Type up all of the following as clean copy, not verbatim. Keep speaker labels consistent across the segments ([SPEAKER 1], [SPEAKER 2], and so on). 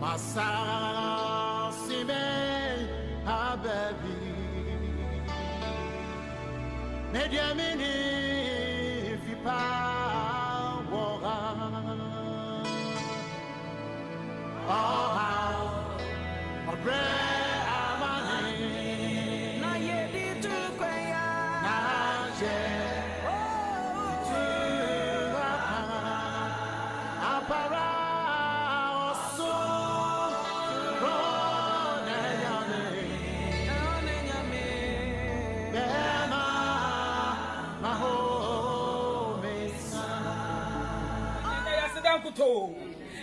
[SPEAKER 1] Masasime ababi Mediamini fipa wora Oh amani Na yedi tukwaya Na je Apara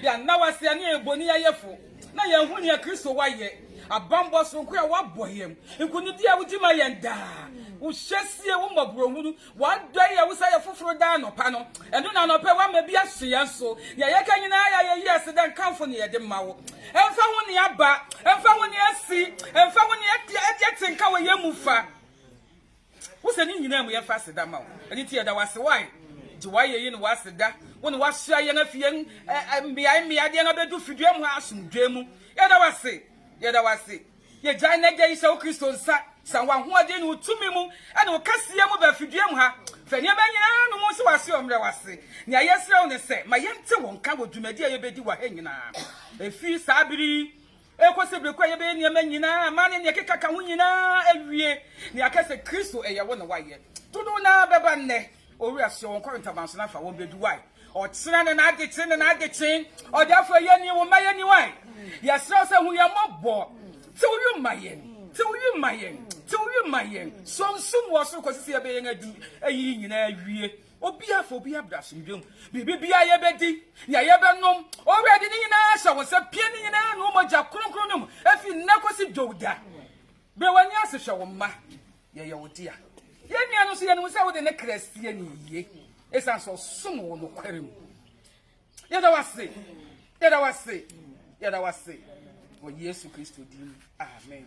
[SPEAKER 1] ya na wase ani eboni ayefo na ye hu ne Kristo waye abambo sonko ya waboyem nkunidi a wugima yenda wo hyesie wo mabrohunu wadai ya wusa ya foforo da no pa no eno na no pe wa ma bi ahye so ya ye ka nyina ya ye yes dan kanfo ne ye de mawo emfa ho ne aba emfa ho ne asi emfa ho ne etinka wo ye mufa wo se ni nyina mu ye fa seda mawo eni tie da wase wai ji waye yi ne waseda woni wahya ye na fie mbia de na bedu fidua mu asumdwe mu ye da wase ye gyan na gye ise o Kristo nsa san wa ho ade ne utumi mu ene o kasia mu ba fidua mu ha fa ne ba nyina no mu se wase o mre wase ne ayesrew ne se ma ye nte won ka wodumadi ye bedi wa ha nyina efi sabiri ekose breko ye be ne ma nyina ma ne keka ka ho nyina awie ne akase Kristo eye wo ne waye todo na beba nne ori asio won kwanta banso na fa won bedu wai o tsena na adechin o da fa ye ni wo ma ye ni wai ya sra se hu ye mobo ti wo mayen so nsum wo so kwesi ye be ye adu ayi nyina awie obi afo obi abrasumdwem bibia ye bedi ya ye be nom o we de nyina sha wo se pie ni nyina no mo ja kronkron no afi na kwesi dowda be wani ase hwe wo ma ye wo dia ye nua no so ye no se wo de ne Christiana ye esan so sum wo no kwarem ye da wase o Yesu Kristo dim amen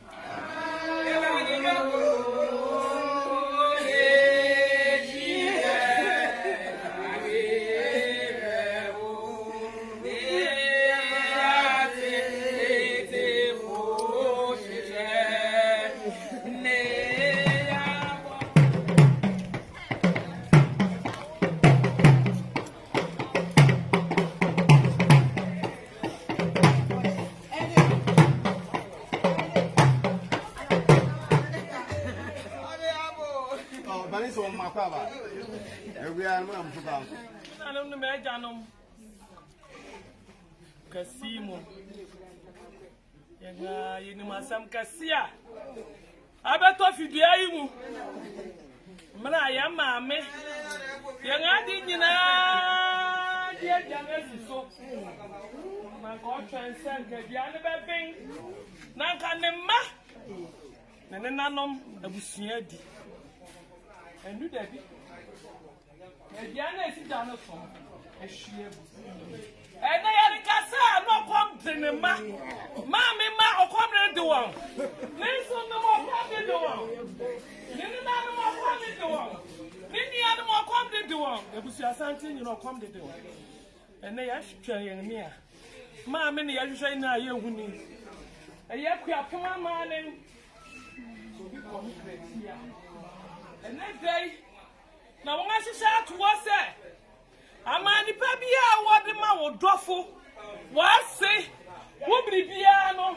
[SPEAKER 1] Kasimo yanga yini masam kasia abeto fidua yi mu mra ya maame yanga di nyina dia janga siso man ko transen ke dia ne beben nan kan ne ma ne nanom abusua di enu da bi dia na esi da no so ehwie bu ene ya ni kasa no kom dinema maame ma okomre de won nenso no mo komre de won nini na no mo komre de won nini ya no mo komre de won ebusu asante ni no komre de won ene ya hwetwa yen ni a maame ne ya hwehwe na ye huni eye Akuapem ma ne so bi komre tia ene dai na won asisa to se amani pa bia wode ma wodofo wa se wo bribia no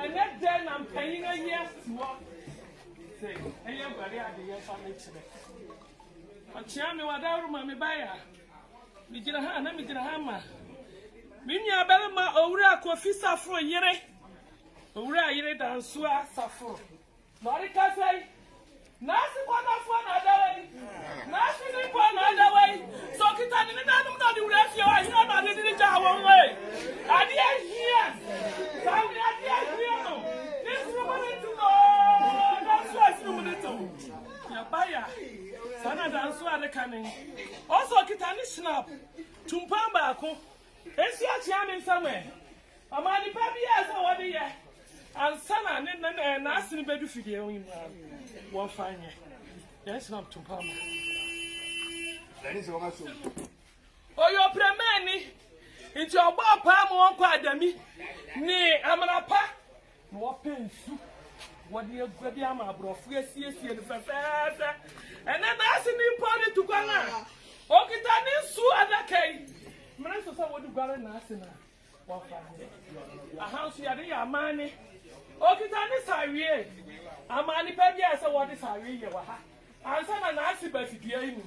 [SPEAKER 1] ene de na mpanyin ahia siwo se eye gbare ade ye fa me chire achia me wadaru ma me baya mi gira ha na mi gira ha ma mi nya bele ma owura kofi safro yire owura yire danso a safro mari ka sai nasi kwana fwana dawai nasi ni kwana dawai so kita ni nanum na di urefia wa hina na di ja won we adi ahia sawi adi ahia no this woman to no that's why it's no ya baya sana danso ade kanin also kita ni snap tumpamba ako esi achi amen somewhere amani pa bia so wodi ye ansana ne na asini bedu fidie onyi one fine. Yes, not to come. That is what I saw. Oh, your premeni. It's your bar palm on Quadami. ni amanapa no pensu wadi agudi ama brofu asiesie no fefefe ene na ase ni poni tukwana okita ni su adakai mena so sa wodi gware na ase na wafa ahansu yade ya amani okita ni sawie amani pa bia se wodi sawie ye wa ha ansa na ase ba fidua yi mu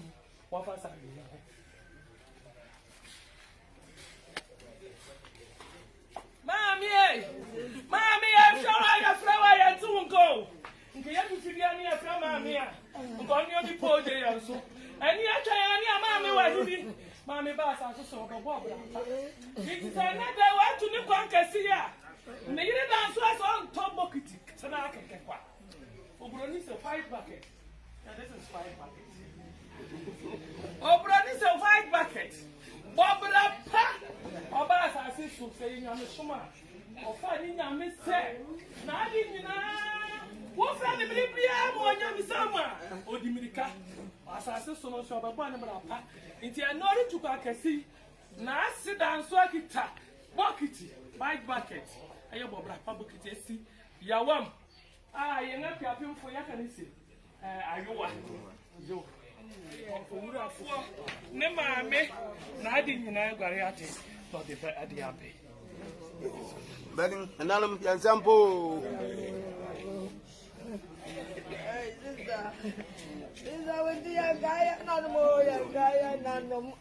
[SPEAKER 1] wafa sawie Maame, showa ya flower ya tungo. Nke ya bifibia ni ya fra maame a. Nko ni obi poje ya so. Ani atwa ya ni maame wa hibi. Maame ba sa so so go bobra. It say na da wa tu ni kwan kesi ya. Ne yire dan so aso on top bucket. Sana akeke kwa. Obroni se 5 bucket. Yeah, this is 5 bucket. Obroni se 5 bucket. Bobra pa. Oba sa si so se nyame soma. Ofa ni nyame se. Na adi nyina. Wo fra ni bibia mo nyame sama. Odimirika. Asase so no so obabo ani bra pa. Nti enori tuka kesi. Na asidan so akita. Bucket, 5 bucket. Ayo bobra pa bucket esi. Yawam. Yenga piapim fo yakanisi. Ayowa. Yo. Owura fo. Ne maame na adi nyina gware ate. No de fa adi abe.
[SPEAKER 2] Bani analum yansampo.
[SPEAKER 3] Isa wendi ya gaya nanomo ya gaya nanom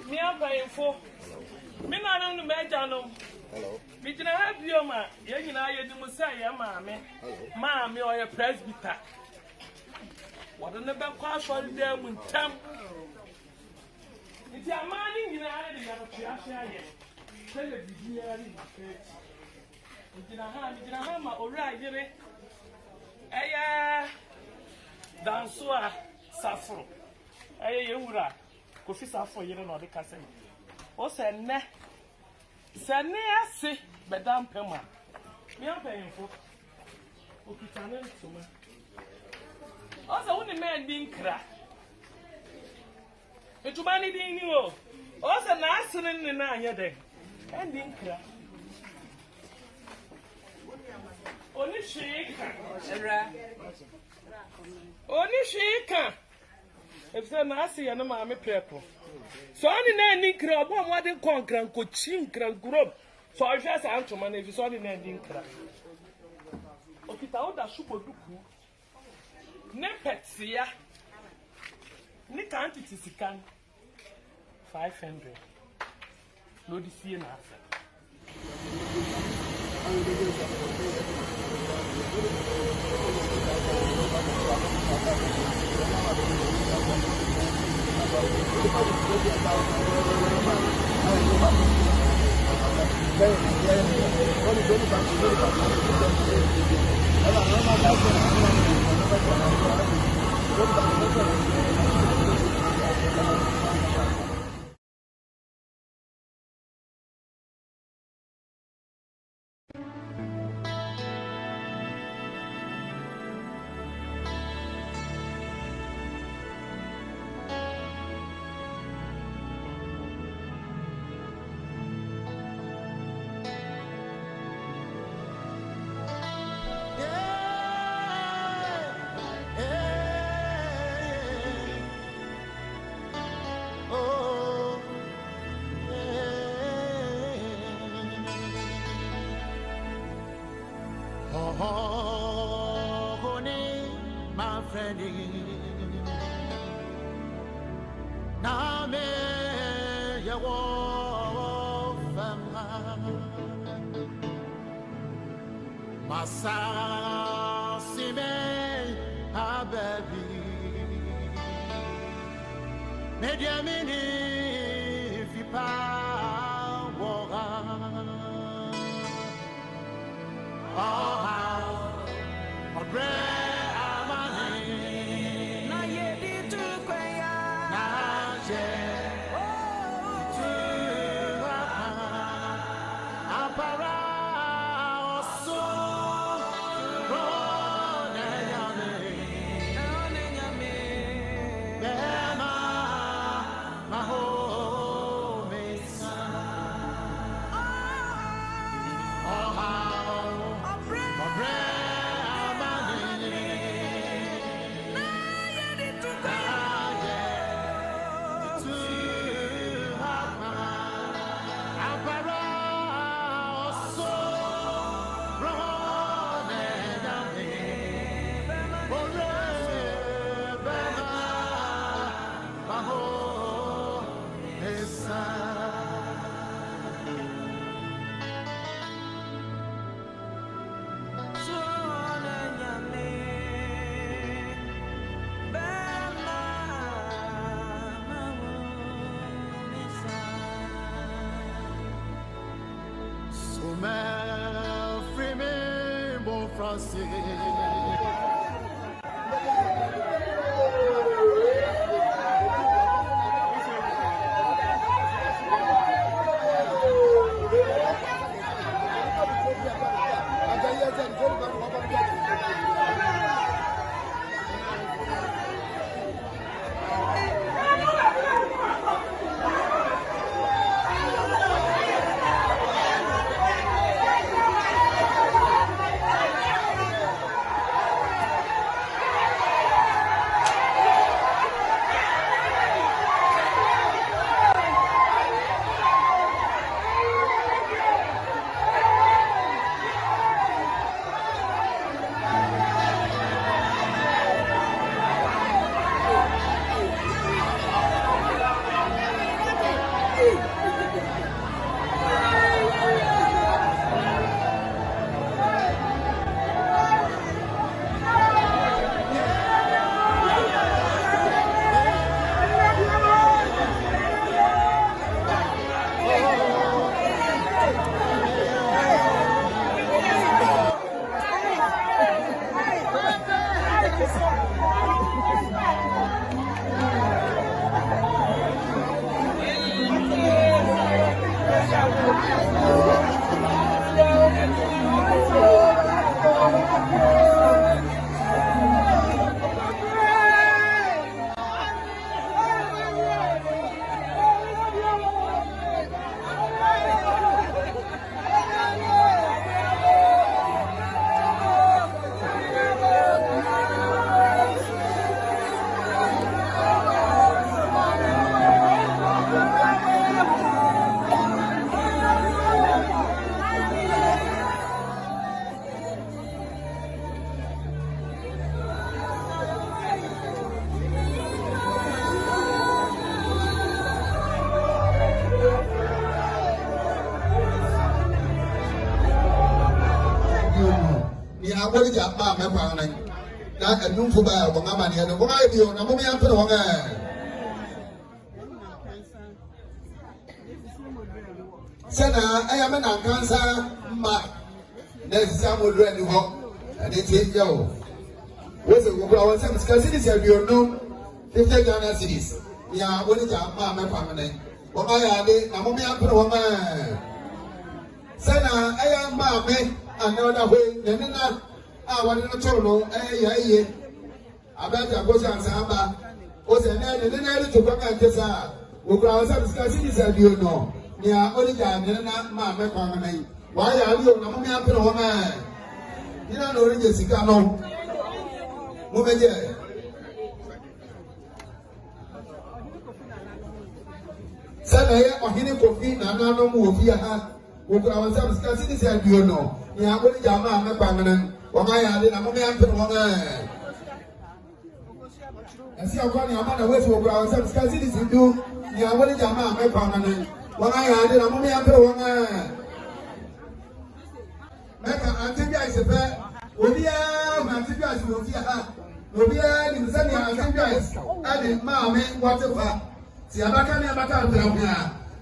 [SPEAKER 1] Mi abayefo. Mi na no meja no.
[SPEAKER 2] Hello.
[SPEAKER 1] Mi jina ha bioma, ye nyina ye di musa ya maame. Maame o ye presbyter. Wado ne be kwa so de mu ntam. Nti amani nyina ale de ya tua hia ye. Tele bibia ri mafeti. Mi jina ha ma ora yire. Eya danso a safro. Eya ye wura. Kofi safro yire no de kase. O se ne ase bedam pema. Mi ampemfo. O kitane ntuma. O se woni me ndi nkra. Ntuma ni din ni o. O se na asene ni na anye de. Ndi nkra. Oni shika. Oni shika. Efse na ase ya na maame pepo. So ani na ni nkra obo mo de konkran ko chi nkra grom. So ahwe sa antoma na efi so ani na ndi nkra. Okita oda supo duku. Ne petsia. Ni quantity sikan 500. No di sie na asa.
[SPEAKER 4] What is your mamma? Not a new for by Wamani and why do you know me after one? Sana, I am an cancer, ma. There's someone ready home, and it's it, yo. What's it? Our cities have you known 50 Ghana cities. Yeah, what is your mamma permanent? What I added, Namomi after one. Sana, I am Maame, another way, then I want to know, I bet I was on Samba. Was an end and then to come at this hour. We ground some cities as you know. Yeah, only time, and not Maame permanent. Why are you not after one man? You don't know Jessica, no. Move Sana or Hini Kofi, and I know move here. We ground some cities as you know. Yeah, only Yama permanent. Why are they not after one man? And see how funny I'm on the west of ground some cities to do. Yeah, only Yama permanent. Why are they not after one man? Meka antibia is a fair. Obia antibia is Obia. Obia in Sunday antibia is adding Maame whatever. See Abaka near Baka.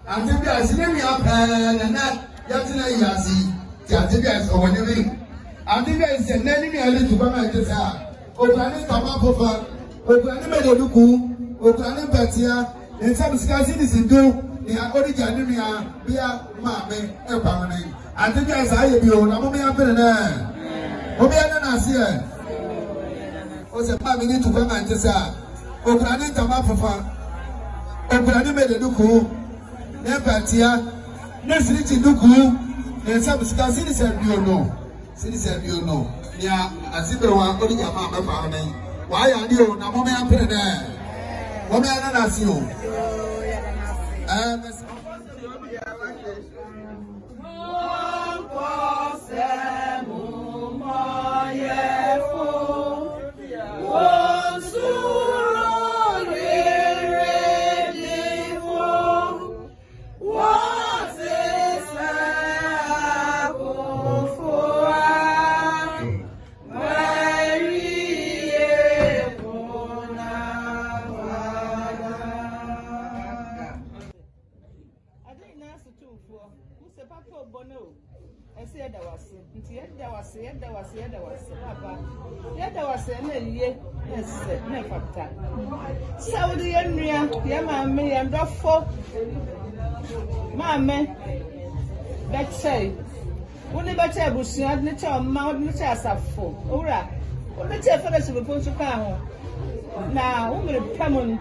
[SPEAKER 4] Antibia is name up and not Yatina Yasi. The antibia is over living. Antibia is a name I live to come at this hour. Opening Tamapofa, opening Medoku, opening Petia, and some scarcity in do. They are already Janimia, Bia Maame, and Pamane. I think as I have you, I'm only up in there. Obiana here. Was a family to come and just say, Opening Tamapofa, opening Medoku, Nepatia, Nesriti Duku, and some scarcity said you know. Citizen, you know. Yeah, as if there were only a mamma family. Why are you not mommy up in there? What may I ask you?
[SPEAKER 3] say papa bono. I say that was it. That was it. Papa. That was it. Yes, never that. So the area, Maame, and Duffo. Maame, let's say. When the better was not the child, Mount Nichasafo. Ora. What the chief of us will put to come. Now, who will come on?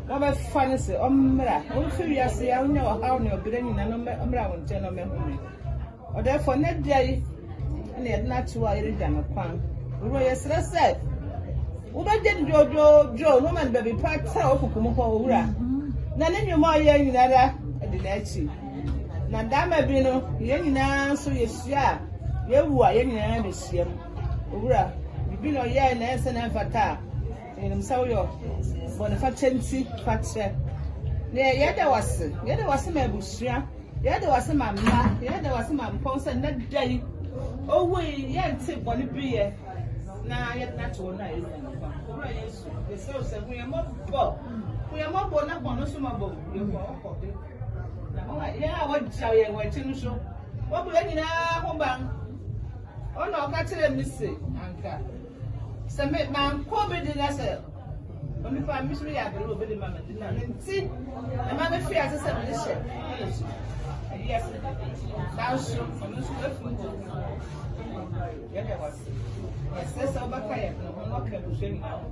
[SPEAKER 3] What a fancy, oh, furious, I know how you're bringing a number of brown gentlemen. Or therefore, net day, and yet not to I read them upon. Yes, said. What I did, Joe, woman, baby, part of Kumura. None in your more young letter, I did not see. Nadama Bino, young now, so yes, yeah, you are young and this year. Ura, you been a year and answer and fata. In himself, when a fatency, fatse. Yet there was my bushia. Yet there was a mamma, yet there was a man constant that day. Oh, we yet take one beer. Now, yet not to night. The soul said, we are more poor. We are more born up on a summer boat. Yeah, what shall you wait to show? What will any home bang? Oh, no, catch them, Missy, Anka. Some man, poor biddy, I said. Only for Miss I will be the mamma. See, the mamma fears a separation. Yes, that's true. Yeah, there was. Yes, that's all back. I am not going to show you now.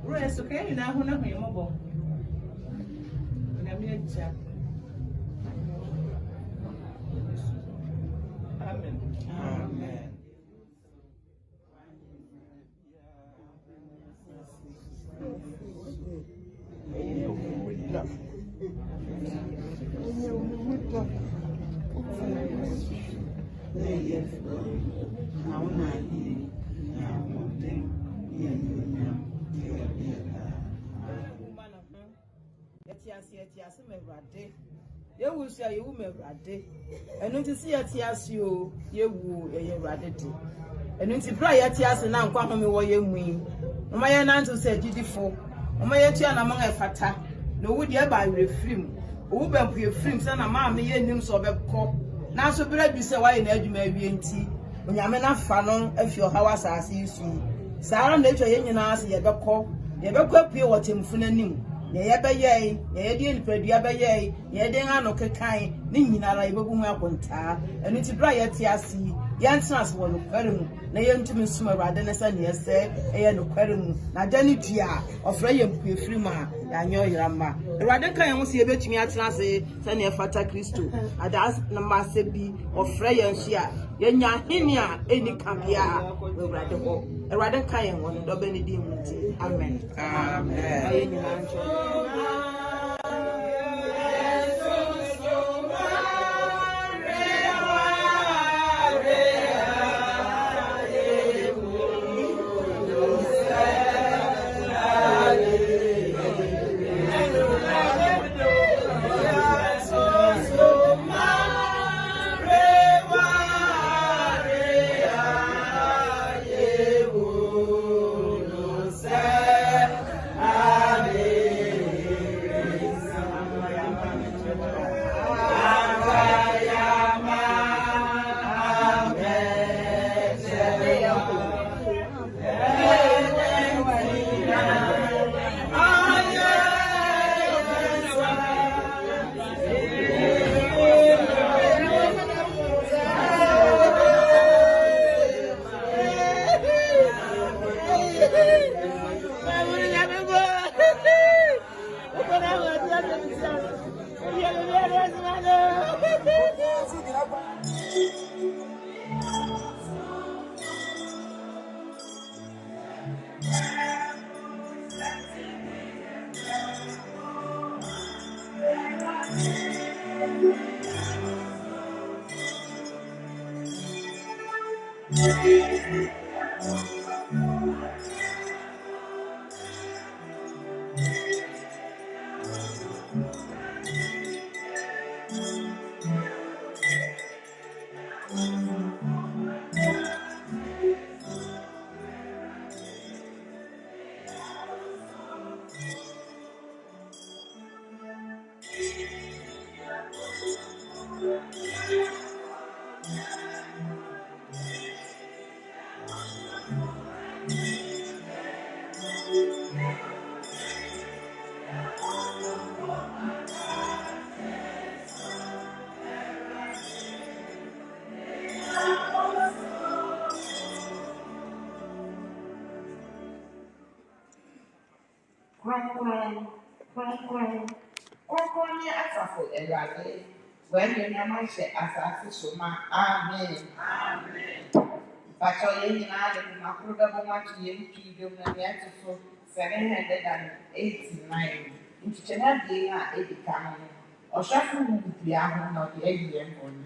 [SPEAKER 3] Yes, okay, you know, who know me mobile. Amen. Amen. Yes, you will say you may rade. And don't you see a tears you woo a radity. And don't you cry at tears and now come me where you mean. My answer said, Didifo, my child among a fata. No would you buy reframe. Who will be a film, son of Maame, and him so be cop. Now, so bread be so why in edge may be in tea. When you are not fanon, if your house as you see. Sarah nature in us, you ever call. You ever copy what him for him. Yebe ye, ye didn't pray, ye, ye didn't know Kakai, Ninara, Ibuma Ponta, and it's dry at Yassi, Yansas will look very much. Nay, intimate summer rather than yes, said, a no querum, Nadanity, of Rayam Prima, and your Yama. The Radakai was here bet me at Nase, Sanya Fata Christo, Adas Namasebi, of Freya and Shia, Yenya, Hinia, any Campia, will rather go. A Radakai one, Dobeni Dimunti. Amen. Amen.
[SPEAKER 5] Kronkron ni asafo Awurade. When you nyama hye asase so ma. Amen. Amen. Pacho ye na de makro da bo ma to ye ntwi dom na ya to so 789. Nchichena de na edika no. Oshafu mu bia ho na de ayiye mbonu.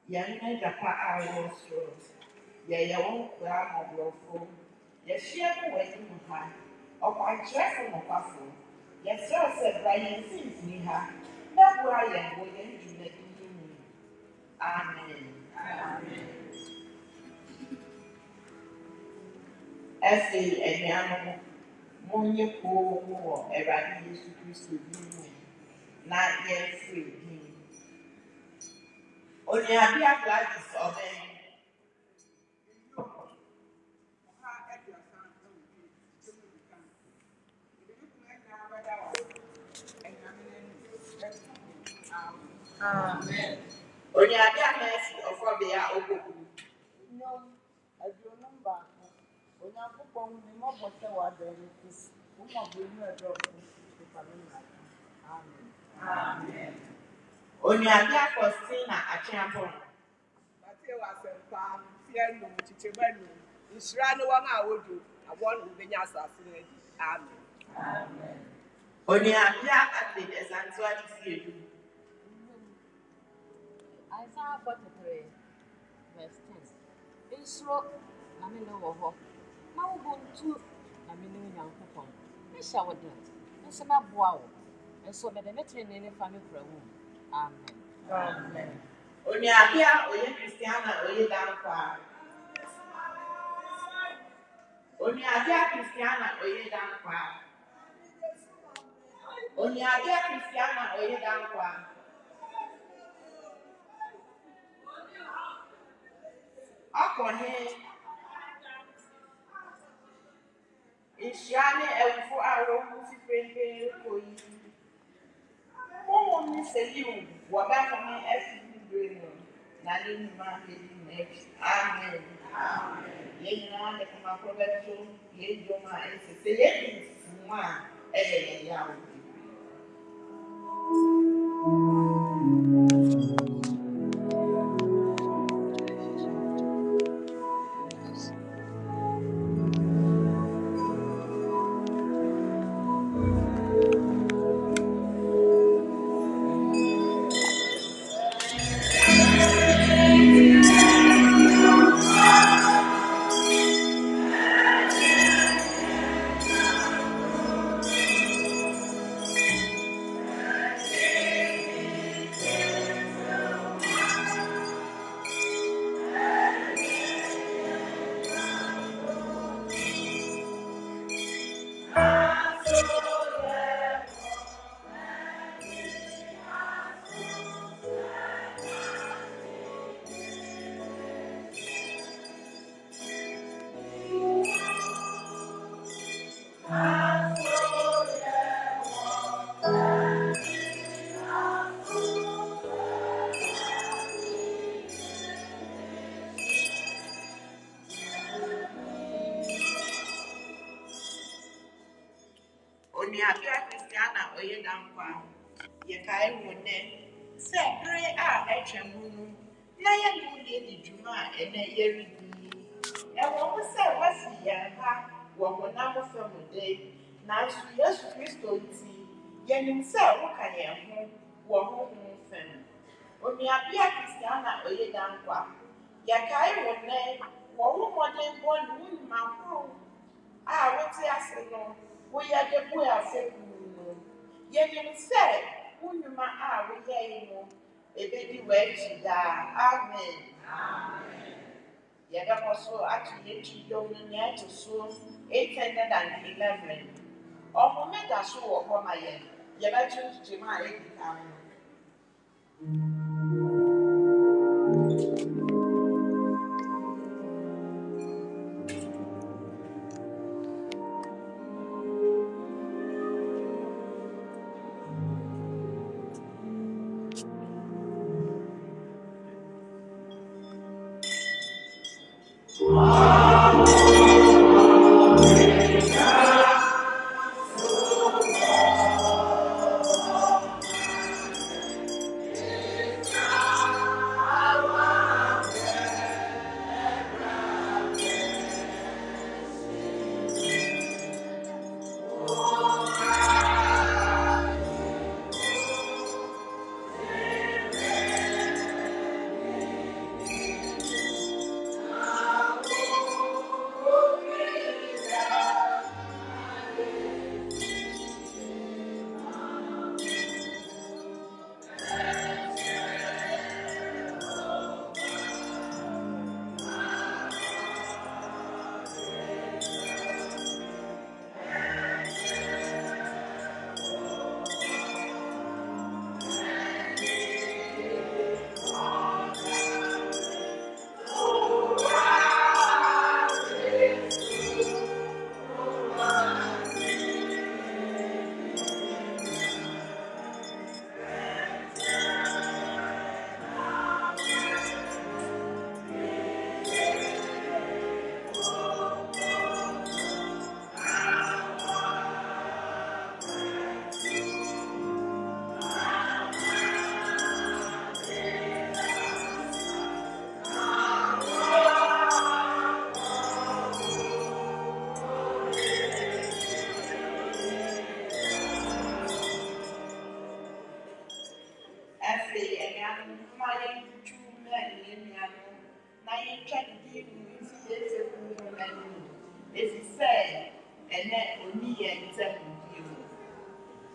[SPEAKER 5] Yana Japa Irish Rose. Yea, won't grab a blowful. Yes, she ever waiting with her. Or by dressing a buffalo. Yes, sir, said Brian sees me her. That where I am waiting to let you. Amen. Amen. As a animal, Monya poor, a ragged used to not yet free. Only I be a gladness of them. Amen. Only I be a mercy of what they are open.
[SPEAKER 3] No, as your number. When Akropong, the mob was the water, is whom of the new address. Amen.
[SPEAKER 5] Amen. Only I be a Christiana at Champion.
[SPEAKER 6] But there was a farm, fear no, Chichibano. It's run one hour do. I want to be assassinated. Amen.
[SPEAKER 5] Amen. Only I be a athlete as I'm so to see you.
[SPEAKER 7] Isaiah 43, verse 10. Israel, Maame no wo ho. Ma wo bontu na me no Nyankopon. Me sha wo de. Me se ma boa wo. Enso me de metrene ne fa me kura wo. Amen.
[SPEAKER 5] Amen. Only I be a Christiana or Dankwa. Only I be a Christiana or Dankwa. Only I be a Christiana or Dankwa. Up on him. Ishani and for our own music for you. Who only say you, whatever me as you bring. Nani man next. Amen. Amen. Ye know that my probation, ye do my answer. Say yes, one, and ya. Only a Christiana or Dankwa. Ye kai wone. Say, pray our HM. na yɛ no ne di dwuma a ɛnɛ yɛredi ɛwɔ ho sɛ wɔasi yɛn ha wɔ honam fam de nanso yesu kristo nti yɛnim sɛ woka yɛn ho wɔ honhom fam onuabea Christiana ɔyɛ Dankwa yɛkae wo nnɛ wɔ wo mmɔden bɔ ne wo nnwuma koro a wote ase no woyɛ de bo afɛkuu no yɛnim sɛ wo nnwuma a woyɛe no ebedi w'akyi daa amen yɛbɛkɔ so ato yɛkyi dɔm no nea ɛto so 811 ɔhome da so wɔ hɔ ma yɛn yɛbɛto ntugyemu a ɛdi kan no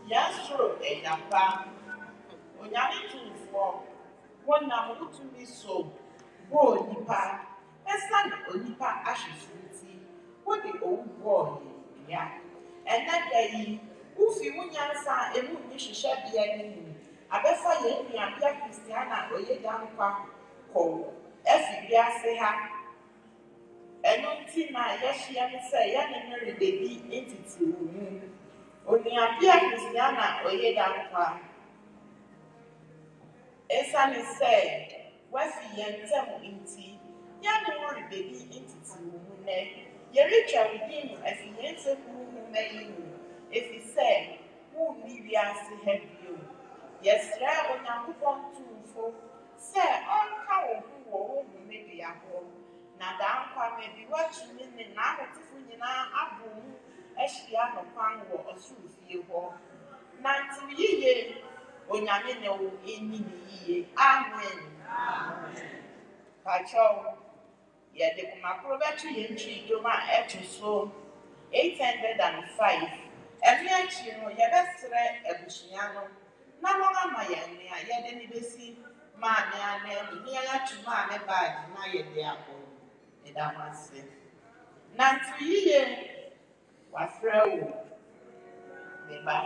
[SPEAKER 5] Yastro Edapa, Onyame Tumfo, one now to be so, boy nipa, a son onipa ashes, what the old boy, yeah, and that day, Ufi Munyansa, and Munish shed the enemy, a befa yet me and Christiana or ye Dankwa, call, as you say her. And no tina, yes, she say, young Mary baby entity. Onuabea Christiana ɔyɛ Dankwa esane sɛ wafi yɛn ntɛm nti yɛne wo rebɛdi ntiti wo mu nɛ yɛretwa wo din no afi yɛn nsɛm mu yi mu ɛfi sɛ wonni wiase ha bio yɛsrɛ Onyankopɔn Tumfo sɛ ɔnka wo ho wɔ wo homebea hɔ na Dankwa ma bi watumi ne n'ahotefo nyinaa abɔ mu ahyia no kwan wɔ ɔsoro fie hɔ nantew yiye Onyame ne wo ɛni ne yiye amen pakyɛw yɛde komakoro bɛto yɛn twi dwom a ɛto so 805 ɛno akyi no yɛbɛsrɛ abusua no na wɔn ama yɛn nea yɛde ne bɛsi maame anan mu ne yɛatu maame baage na yɛde akɔ ɛda mo ase nantew yiye wafrɛ wo me ba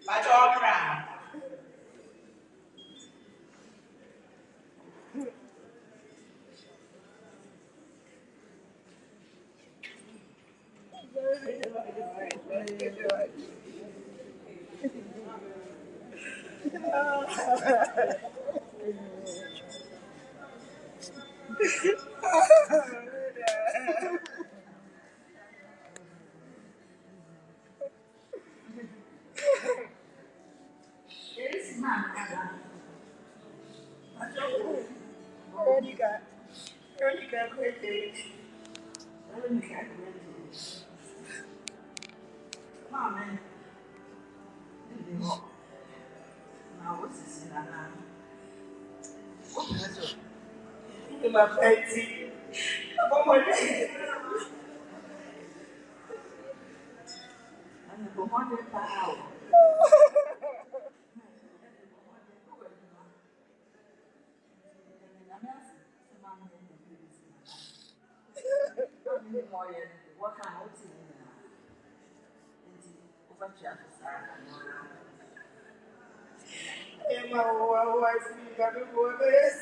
[SPEAKER 5] But all around. Maame, now what's this in Anna? What is it? In my petty. Oh my God. And the woman is out. What kind of thing? Emma, why speak at the borders?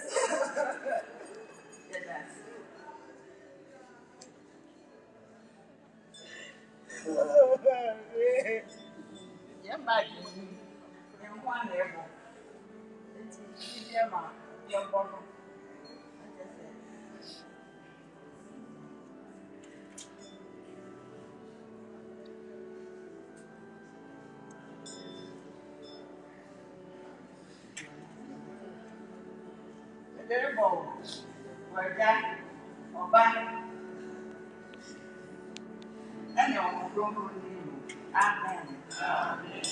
[SPEAKER 5] Yeah, but I'm one level. It's Emma, your bottom. Very bold. Where that or back. And your broken name. Amen. Amen.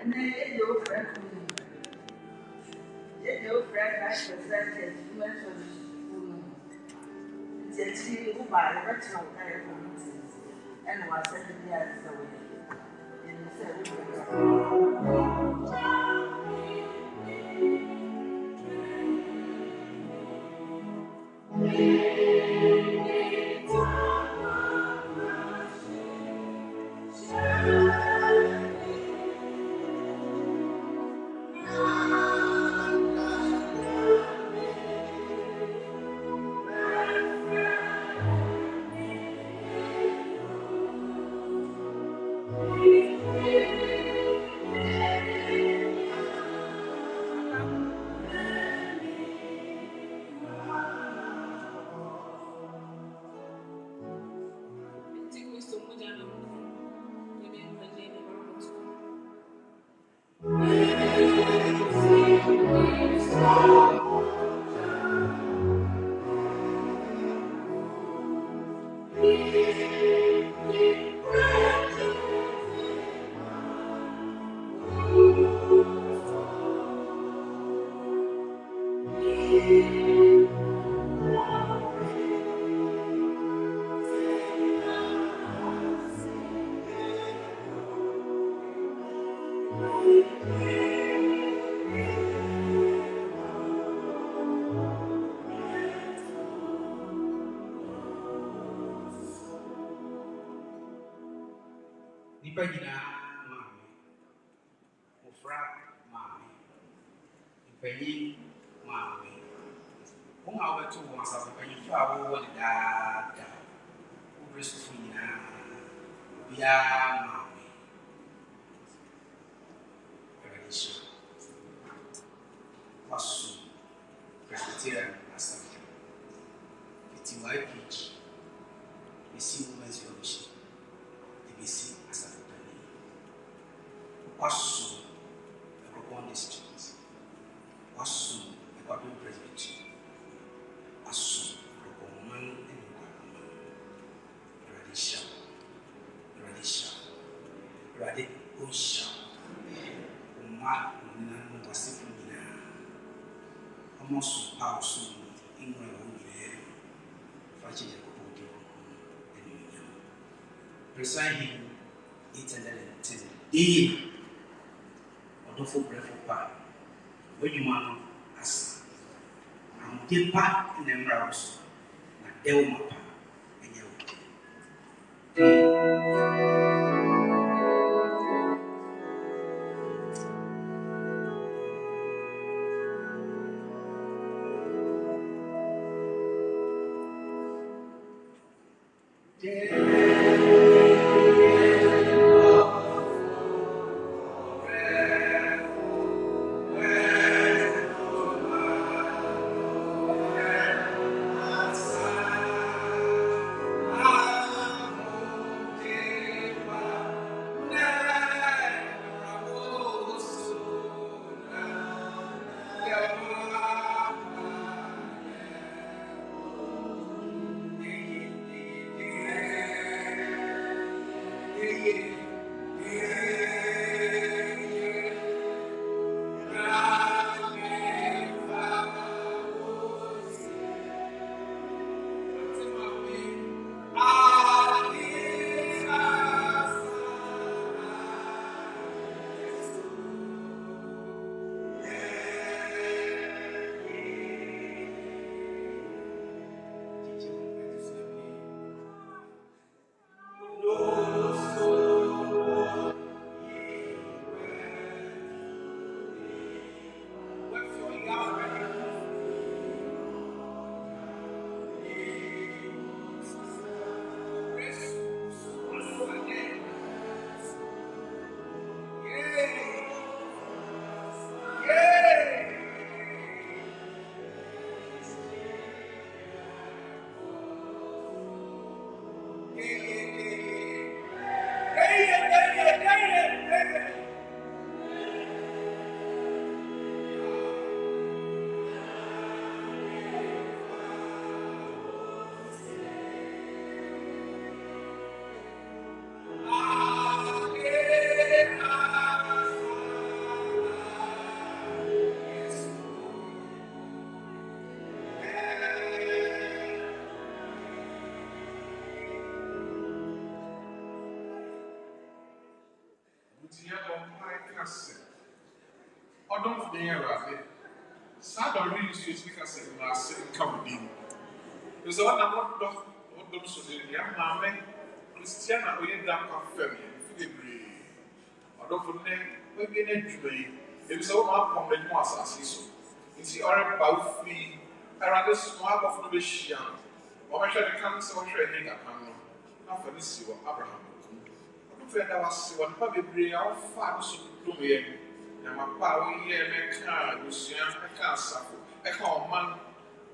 [SPEAKER 5] And then you friend. You friend, I presented. You went to the school. Who by the virtual care committees and was sent to the other way. And you
[SPEAKER 8] Nipagina Maame, Ufra Maame, Penny Maame. Who are two ones of a penny flower would die, who risks me now, Bia Maame. Revelation. Wasu, Presbyterian, Assembly. It's in my pitch. We see women's fellowship. We see as a family. Wasu, Akropong district. Wasu, Akuapem presbytery. Wasu, Akropong man and Akuapem. Rite, Osha. Uma, Nana, Wasifuna. Almost house in my own year. Fashing a couple of and presiding 810 day. ɔdɔfo brɛfo pa w'adwuma no asa ahode pa na mmara wo so na dɛw ma pa ɛnyɛ wo
[SPEAKER 9] There's one so the young Maame, Christiana, or Dankwa family, I don't put name, maybe an entry. It was all up on the Mossas. It's the Arab about free, I rather small of the Shian. Or I shall come so training upon not for this you, Abraham. I don't feel that was one public our father so to me, and my power here make car, Lucian, I can't suffer. I call man,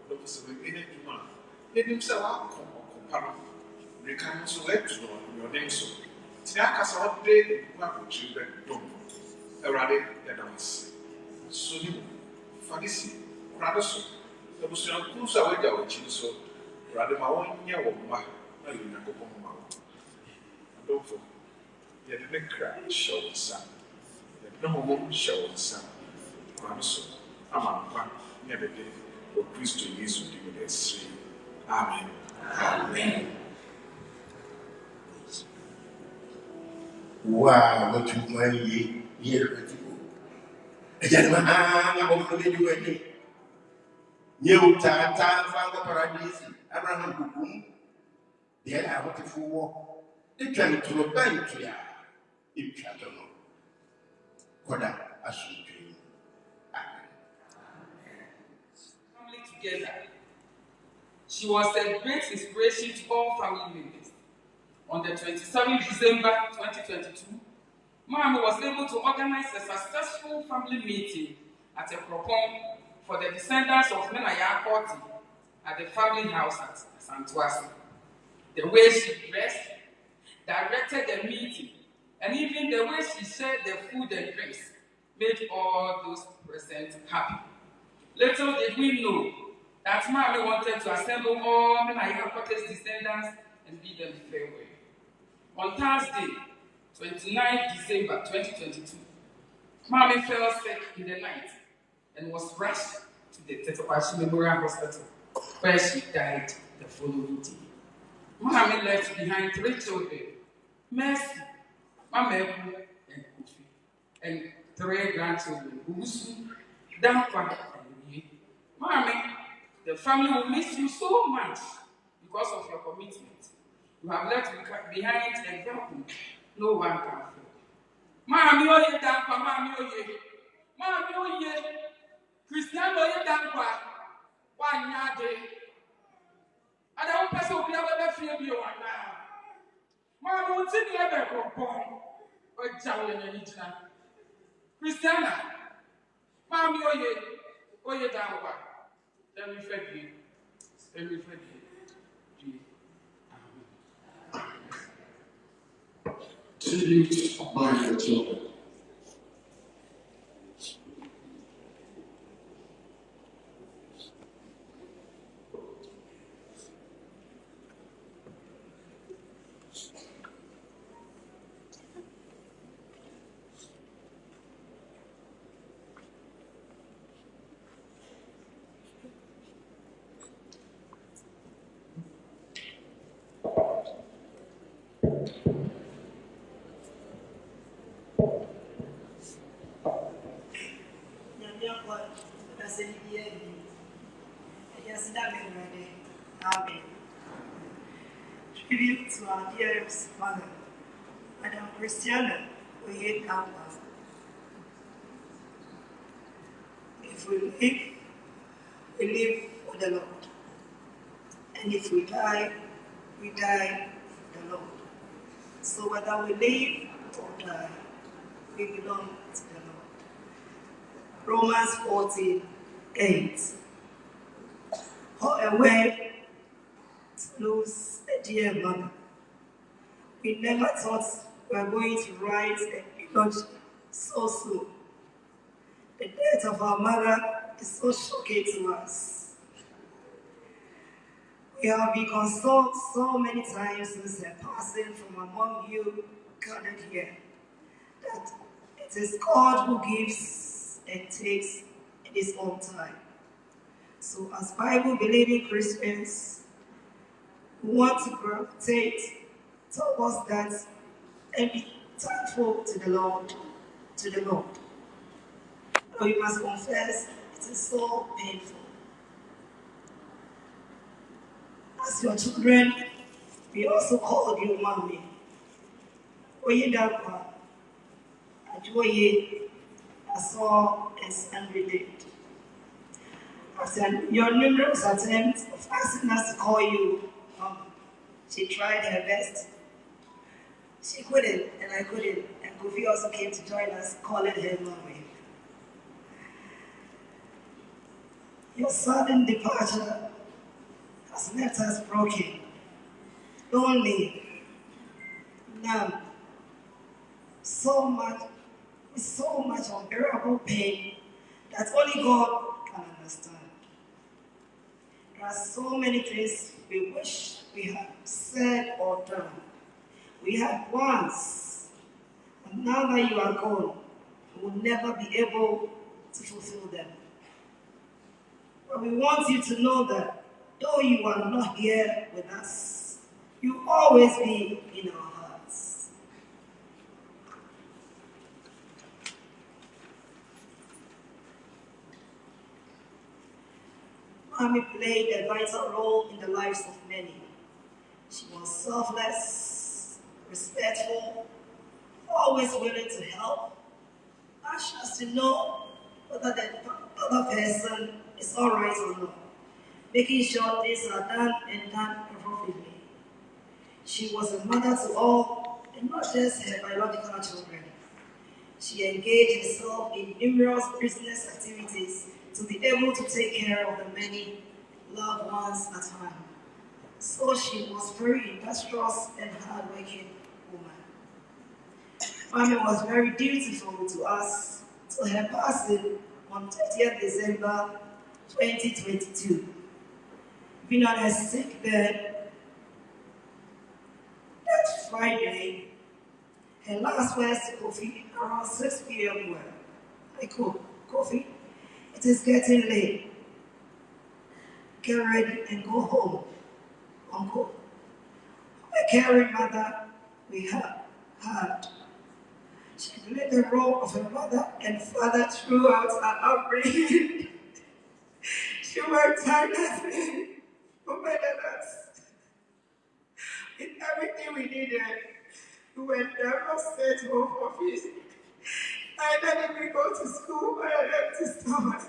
[SPEAKER 9] the possibility in a man. Let himself out, Recount so let to know your name so. Tiakas all day, what children don't. A radic that I was. So you, Fancy, rather so. The most close away our chin so. Rather my 1 year or my, no, you not go home. Don't for. Yet the cry show the sun. The no woman show the sun. I'm so. I'm a never did. Or Christ Jesus do with us. Amen. Amen.
[SPEAKER 10] Wow, what you money here to go. A gentleman, I'm going to do it. You Tata, Father Paradise, Abraham Kukum. There I want to for the can to a bank here. If you don't know. Koda, I should dream.
[SPEAKER 11] Family together. She was a great inspiration to all family members. On the 27th December 2022, Maame was able to organize a successful family meeting at Akropong for the descendants of Menaya Akoti at the family house at Santuasi. The way she dressed, directed the meeting, and even the way she shared the food and drinks made all those present happy. Little did we know that Maame wanted to assemble all Menaya Akoti's descendants and bid them farewell. On Thursday, 29 December 2022, Maame fell sick in the night and was rushed to the Tetepashi Memorial Hospital, where she died the following day. Maame left behind 3 children, Mercy, Maame, and Kofi. And 3 grandchildren. Ubusu, Dankwa, and Ye. Maame, the family will miss you so much because of your commitment. You have left behind a vacuum no one can fill. Maame oye Dankwa, maame oye. Maame oye. Christiana oye Dankwa. One yard. And I want to be able to feel you one now. Maame won't see me ever Akropong. Or Jawlin and Ijna. Christiana. Maame oye Dankwa. Let me fed you. Let me fed you.
[SPEAKER 12] Tribute by the children.
[SPEAKER 13] Tribute to our dearest mother, Madam Christiana, Dankwa. If we live for the Lord. And if we die for the Lord. So whether we live or die, we belong to the Lord. Romans 14:8. How a way to lose a dear mother. We never thought we were going to write a eulogy so soon. The death of our mother is so shocking to us. We have been consoled so many times since her passing from among you gathered here, that it is God who gives and takes in his own time. So as Bible-believing Christians, we want to gravitate towards that and be thankful to the Lord. But we must confess, it is so painful. As your children, we also called you Maame. Oye Dankwa, Ajoye, Aso, and Sandri. After your numerous attempts of asking us to call you Mama, she tried her best. She couldn't, and I couldn't, and Kofi also came to join us, calling her Maame. Your sudden departure has left us broken, lonely, numb, with so much unbearable pain that only God can understand. There are so many things we wish we had said or done. We had once, and now that you are gone, we will never be able to fulfill them. But we want you to know that though you are not here with us, you will always be in our hearts. Maame played a vital role in the lives of many. She was selfless, respectful, always willing to help, anxious to know whether the other person is all right or not, making sure things are done and done appropriately. She was a mother to all, and not just her biological children. She engaged herself in numerous business activities to be able to take care of the many loved ones at home. So she was very industrious and hardworking woman. Maame was very dutiful to us till her passing on 30th December 2022. Being on her sick bed that Friday, her last words to Kofi around 6 p.m. were, I quote, "Kofi, it is getting late. Get ready and go home." Uncle, a caring mother we have had. She delivered the role of a mother and father throughout her upbringing. She worked tirelessly for better us. In everything we needed, we were never sent home for feast. Neither did we go to school on an empty stomach.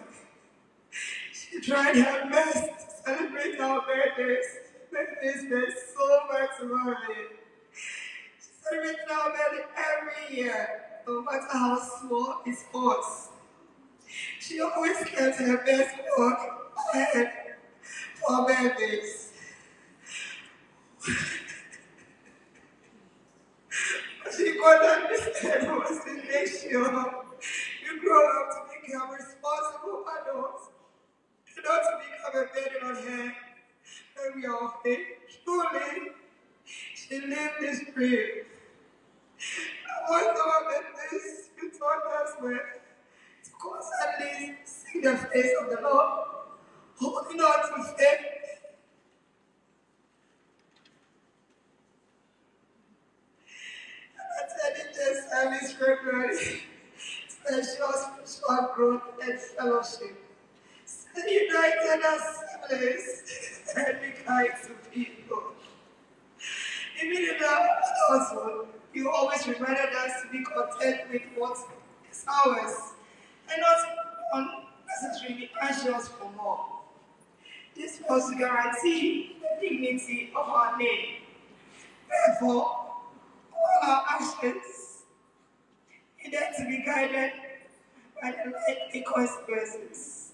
[SPEAKER 13] She tried her best to celebrate our birthdays. Birthdays meant so much to Mommy. She celebrated our birthday every year, no matter how small it was. She always kept her best work ahead for birthdays. She could understand was to make sure you grow up to become responsible adults and not to become a burden on her. And we all think, truly, she lived this dream. And one of the things you taught us were to constantly see the face of the Lord, holding on to faith. Attending this service regularly to ensure spiritual growth and fellowship. Stay united as siblings and be kind to people. Even in our household, you always reminded us to be content with what is ours and not unnecessarily anxious for more. This was to guarantee the dignity of our name. Therefore, all our actions needed to be guided by the likely consequences.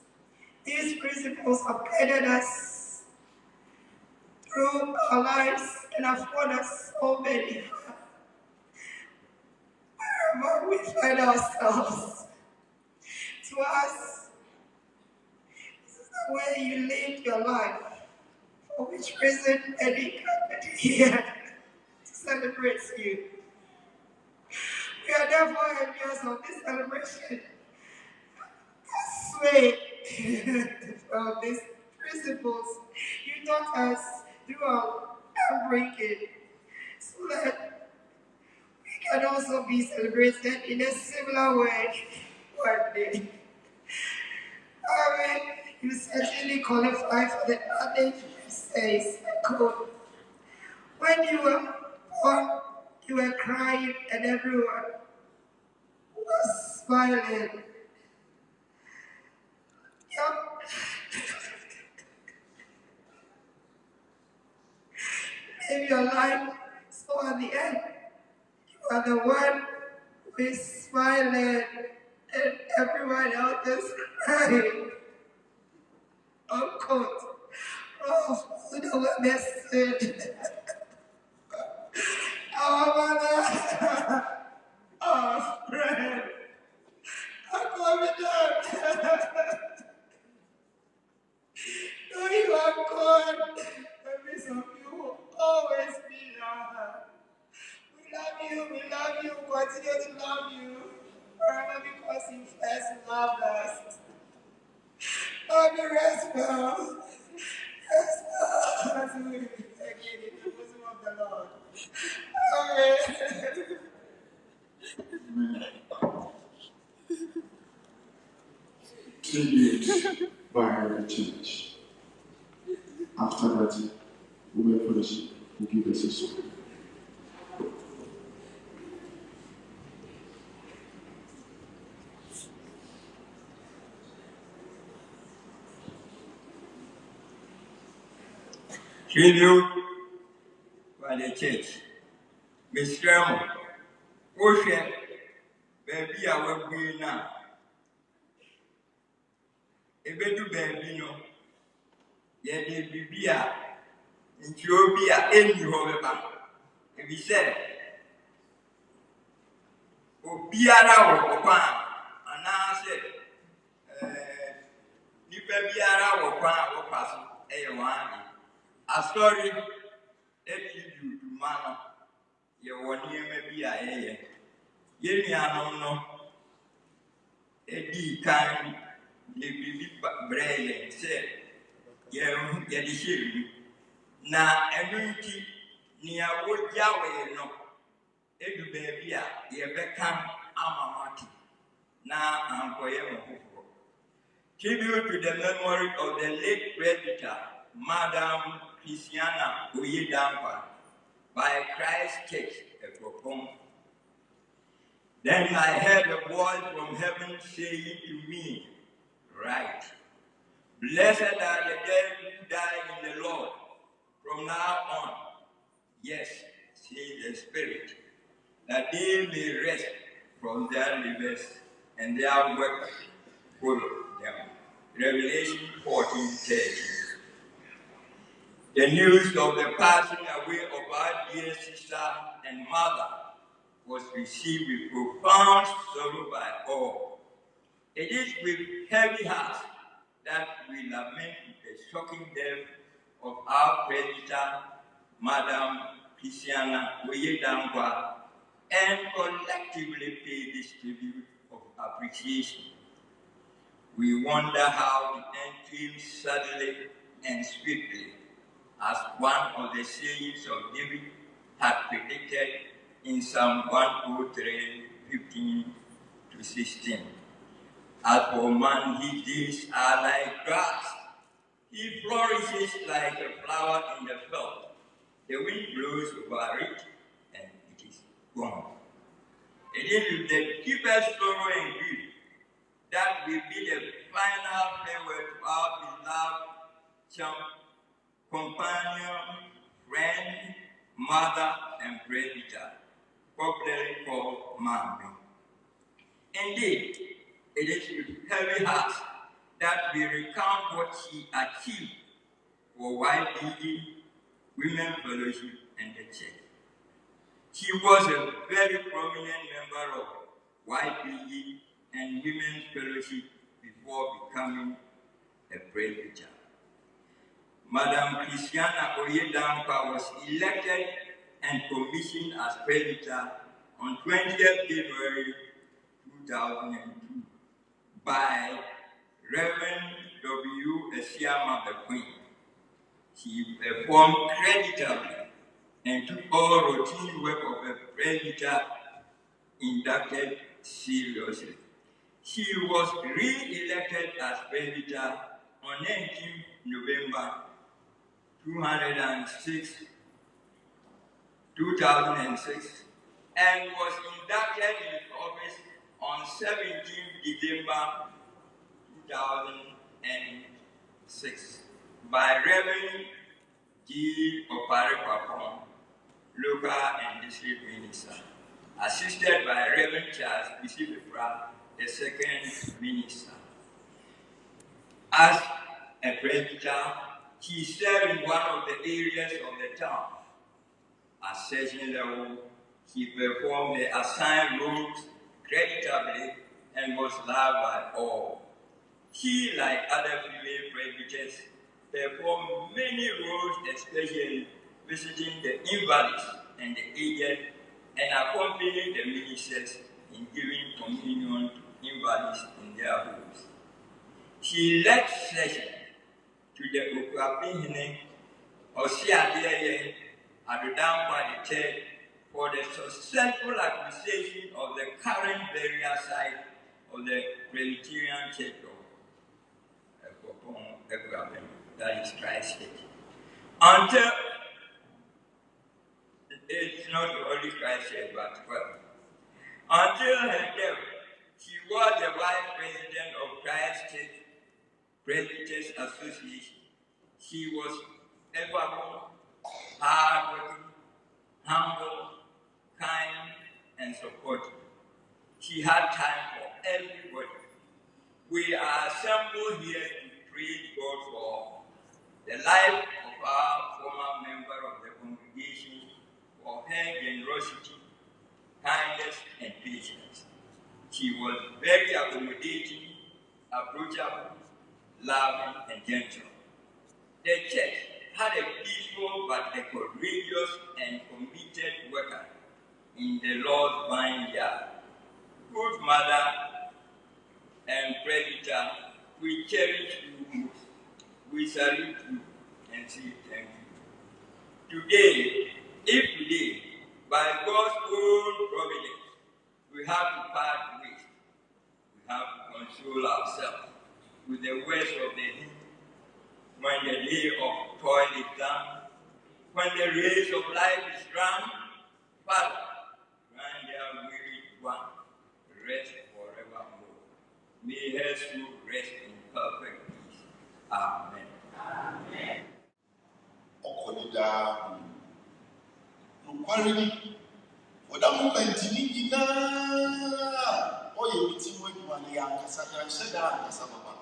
[SPEAKER 13] These principles have guided us through our lives and afford us so many. Wherever we find ourselves, to us, this is the way you live your life, for which reason any gathered here to celebrate you. We are therefore envious of this celebration. Sway from these principles you taught us throughout upbringing, so that we can also be celebrated in a similar way one day. Maame, you certainly qualify for the adage which says, quote, when you were born, you were crying and everyone was smiling. In your life, so at the end, you are the one who is smiling and everyone else is crying. Unquote. Oh, the women said, our mother, our friend, Akuapem. No, you are God. Maybe some of you will always be there. We love you, continue to love you. Forever because you first loved us. Love you, rest well. Rest well. As we again in the bosom of the Lord. Amen.
[SPEAKER 12] Tribute by the church. After that, we will fellowship. We give us a song.
[SPEAKER 14] Tribute by the church. Mr. Ocean, baby, I will be now. A better baby, no. Yet, the Bibia, in Ethiopia, any however. If he said, Obiara or Pan, and I said, Nipa Biara or Pan or Pass, a story that you do, man. Your 1 year may be a year. Yet, I don't know. Eddie kind, the baby brain said, yeah, get the ship. Now, every near what Yahweh no. Edu baby, ye become Amamati, na Ankoye Mohufo. Tribute to the memory of the late Presbyter, Madam Christiana Dankwa, by Christ Church, Akropong. Then I heard a voice from heaven saying to me, Rite, blessed are the dead who die in the Lord from now on. Yes, says the Spirit, that they may rest from their labors and their work follow them. Revelation 14:13. The news of the passing away of our dear sister and mother was received with profound sorrow by all. It is with heavy hearts that we lament the shocking death of our Presbyter, Madam Christiana Dankwa, and collectively pay this tribute of appreciation. We wonder how the end came suddenly and swiftly, as one of the sayings of David had predicted in Psalm 103:15-16. As for man, his days are like grass. He flourishes like a flower in the field. The wind blows over it, and it is gone. It is with the deepest sorrow and grief that we bid a final farewell to our beloved chum, companion, friend, mother, and Presbyter, popularly called Maame. Indeed, it is with heavy hearts that we recount what she achieved for YPE, Women Fellowship, and the Church. She was a very prominent member of YPE and Women's Fellowship before becoming a Presbyter. Madam Christiana Dankwa was elected and commissioned as Presbyter on 20th January 2002 by Reverend W. Esiama the Queen. She performed creditably and took all routine work of a Presbyter inducted seriously. She was re-elected as Presbyter on 19 November 2006 and was inducted in office on 17 December 2006 by Reverend G. Akropong, local and district minister, assisted by Reverend Charles Bisipra, the second minister. As a Presbyter, she served in one of the areas of the town. At session level, she performed the assigned roles creditably and was loved by all. She, like other female presbyters, performed many roles, especially visiting the invalids and the aged and accompanying the ministers in giving communion to invalids in their homes. She led session to the Akuapem at the Dankwa Church for the successful acquisition of the current burial site of the Presbyterian Church of Akuapem, that is Christ Church. Until it's not only Christ Church, but well, until her death, she was the vice president of Christ Church Presbyterian Association. She was affable, hardworking, humble, kind, and supportive. She had time for everybody. We are assembled here to praise God for the life of our former member of the congregation, for her generosity, kindness, and patience. She was very accommodating, approachable, loving, and gentle. The church had a peaceful but a courageous and committed worker in the Lord's vineyard. Good mother and Presbyter, we cherish you most. We salute you and say thank you. Today, by God's own providence, we have to part ways. We have to console ourselves with the words of the hymn. When the day of toil is done, when the race of life is run, Father, grant their weary one rest forevermore. May her soul rest in perfect peace. Amen. Amen.
[SPEAKER 10] Okonida, Nukwari, for that moment, Nina, oh, you meeting with money, and said that, and Sababa.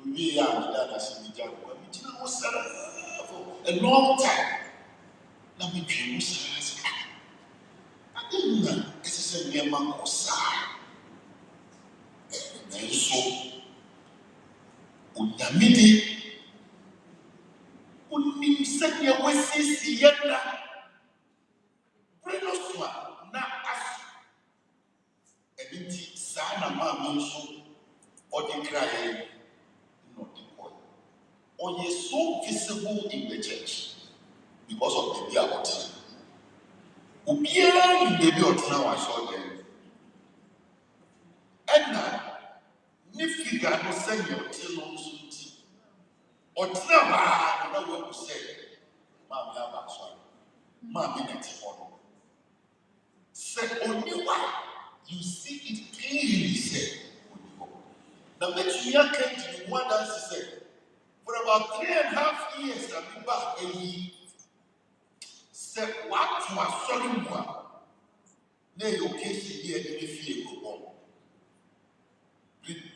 [SPEAKER 10] We are the data, she did for a long time. Now we dream, I didn't know, this is a mere man or side. And so, Unamidi, Unim said your wishes, Siena, Brenoswa, na as a binti, Sana Mamma, so, or the crying, not the boy. Or ye so visible in the church because of the reality. Ubia in the built now, I saw them. Edna, Nifiga no send your tail suit. Or Tnava, no one who said, Mamma Basso, Mamma Netipon. Said Oniwa, you see it clearly said Oniwa. Now, let you came to the one that said, for about 3.5 years, I've been back and he said, what was sorry one? Nay, your case here, the fear go on.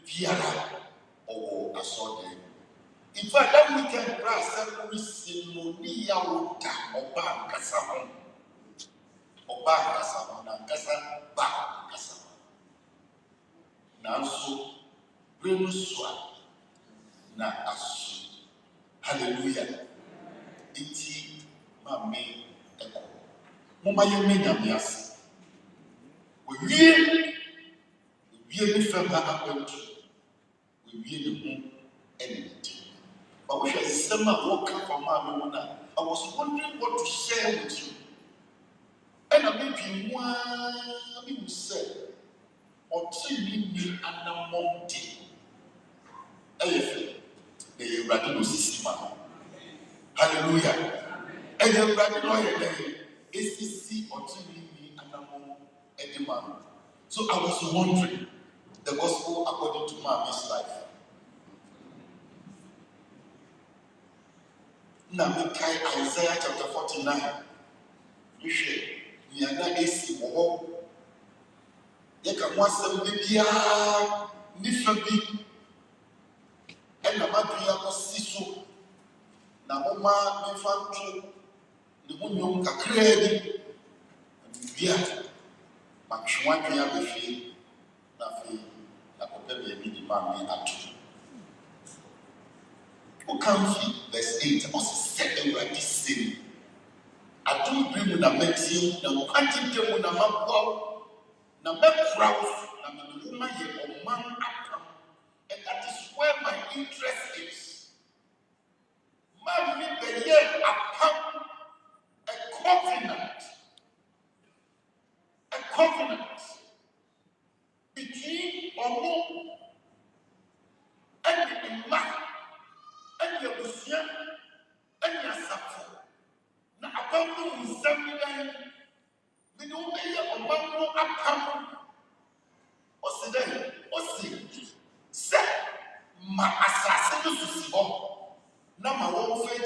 [SPEAKER 10] Viara or I saw them. In fact, that weekend, brass and Simonia Oba Cassamon. Oba Cassamon and Cassa Ba Cassamon. Now, so, Bremuswa, na asu. Hallelujah. Iti Maame Eko. Mama Yemi Namias. We really felt that we really anything. But we had summer walk from Maame. I was wondering what to share with you. And I maybe one you said, or 3 million and a mountain. The Radino Sisima. Hallelujah. And the Radino ACC or 3 million and a mountain. So I was wondering the gospel according to Maame's life. Now, Isaiah chapter 49. You share. We are not AC war. You can want some baby, Nifabi, and the Madria was Sisu. Namoma, Nifantu, the Munyum Kakredi, and Viat, Machuania Bifi, Nafi, Akuapem, Midi Maame Atu. Okamfi, verse 8, was set over this city. I don't bring with a medicine, no quantity with a map. Now, my crowd, and the woman here, or man up, and that is where my interest is. Man, the year upon a covenant between Omo and the man and the Lucian and the Sappho. Now, upon the Zambia, we don't make a man upon. What's the day? What's the say? My assassin is on. Now, my own faith, I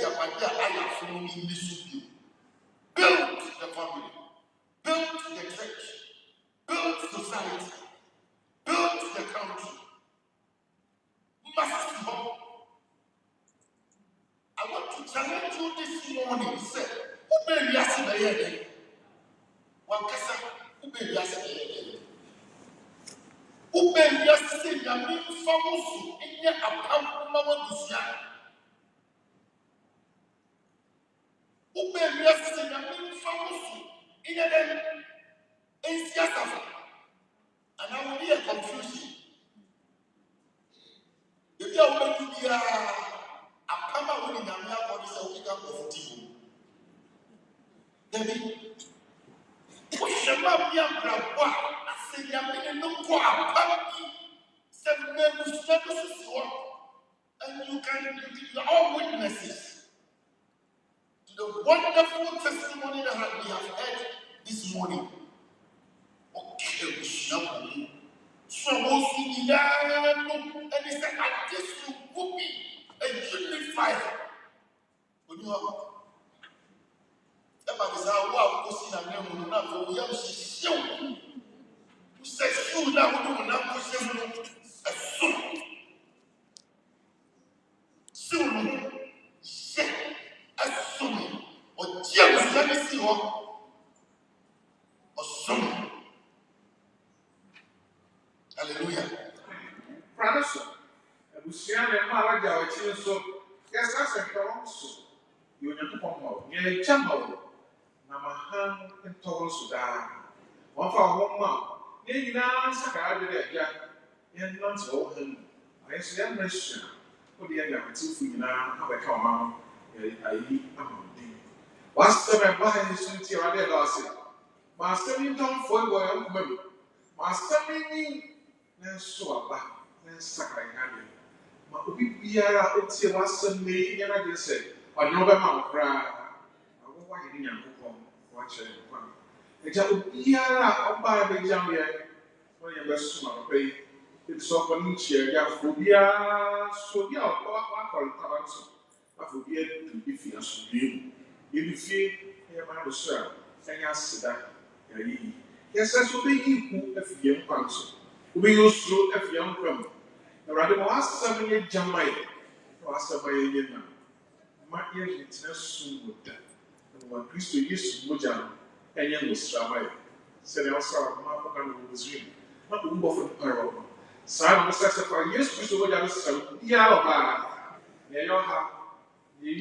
[SPEAKER 10] have from in this view. Build the family, build the church, build society, build the country. Massive hope. I want to challenge you this morning. Say, who may be asking the head? One person, who may be asking the head? Who may be asking the head? Famous in your account, Mama Lucia. Who may be asking the head? Famous in your head? In Siasafa. And I will be a confusion. If you are going to be a Pama winning a mere body, so we can go to you. Debbie, push them up, young grandpa. Yamini no Akuapem, and you are all witnesses to the wonderful testimony that we have heard this morning. Okay, so most in the and he said, I just will be a unified. When you have everybody say, wow, go see that name, not for we have show. We say, show that we will not go see a soon. Soon, shit, a soon. Or James, let me see what. Or soon. Hallelujah.
[SPEAKER 9] Brother, Christiana and Malaga, which is so, yes, that's a council. You are not home, you're a chamber. Namahan and Togo Sudan. One for one month. You now Saka did it, and not so him. I say, I'm not sure. What the other two for now, how I come out. I eat among them. What's the man buying his duty or their losses? Master, you don't for boy, I'm coming. Master, me, and so about, and Saka Candy. But we are at the last me, and I just said, I know about cry. Why didn't you go watch it? A job here, by the young man, when you were soon pay. It's so funny, yeah, phobia, so yeah, or Tabanso. I forget to be fierce to you. If you feel, here, my sir, and I said that, yes, I should be equal if young council. We used to if young crumb. Rather, was 7 years Jamai, was a year now. My ear is not soon with that. When Christo used to Mojam, and young was Rabbi, said also, Mark was reading, not the move of the parable. Simon sacrifice, yes, Christo Mojam, so, yeah, near your heart, near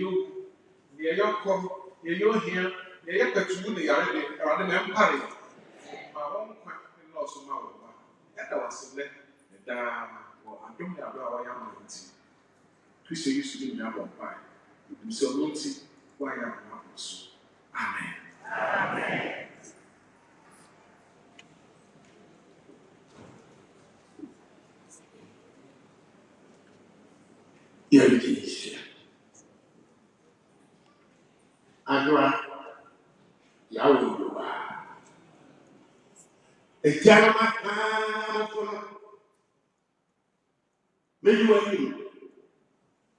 [SPEAKER 9] your come, near your here, near your petru, the other man party. My own quite lost of my own. That was the damn, or I don't know how I am. Christo used to do me about pie. So, don't see why I am not so. Amen. Amen.
[SPEAKER 10] Yellow Agua Yahoo. A Jama, maybe you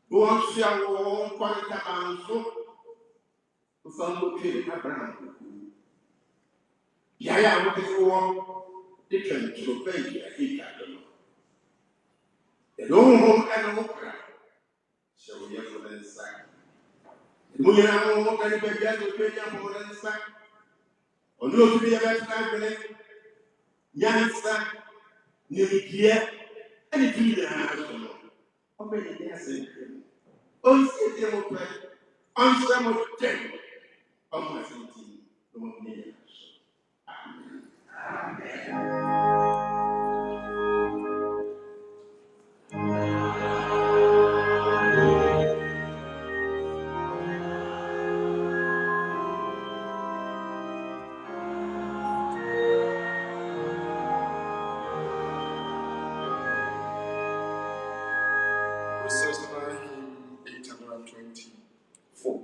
[SPEAKER 10] want to see our own quality and so to follow Abraham. Yaya, what is for different to obey a the long home and opera. Shall we have for the sack? The women are all kind of a gas to pay for the sack. Or no to be a better time, young sack, near here, and if you have how many years in on see them open, on some of them, on my city, no names. Processor hymn 824.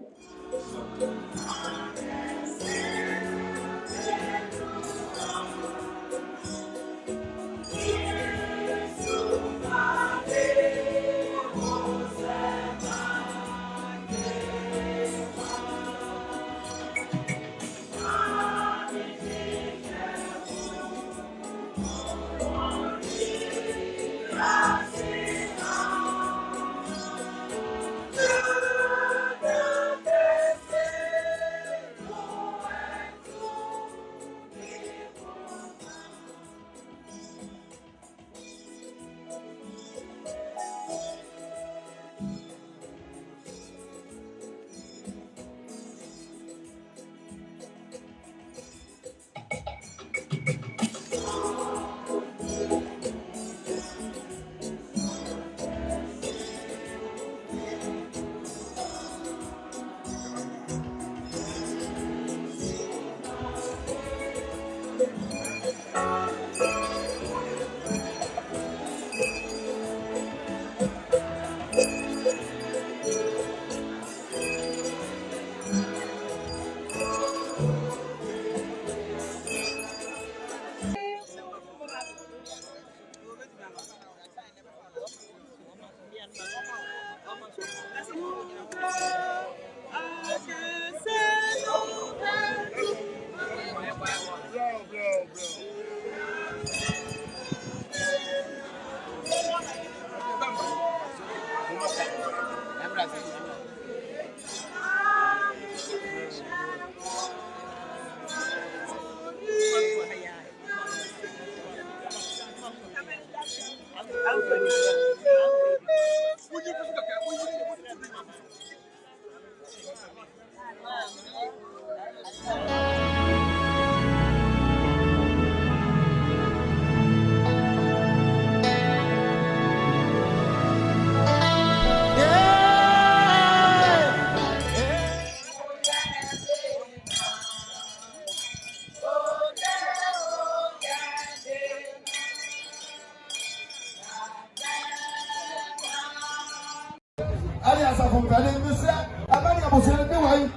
[SPEAKER 4] alias from Penny, Mr. Abani Abusan, the way.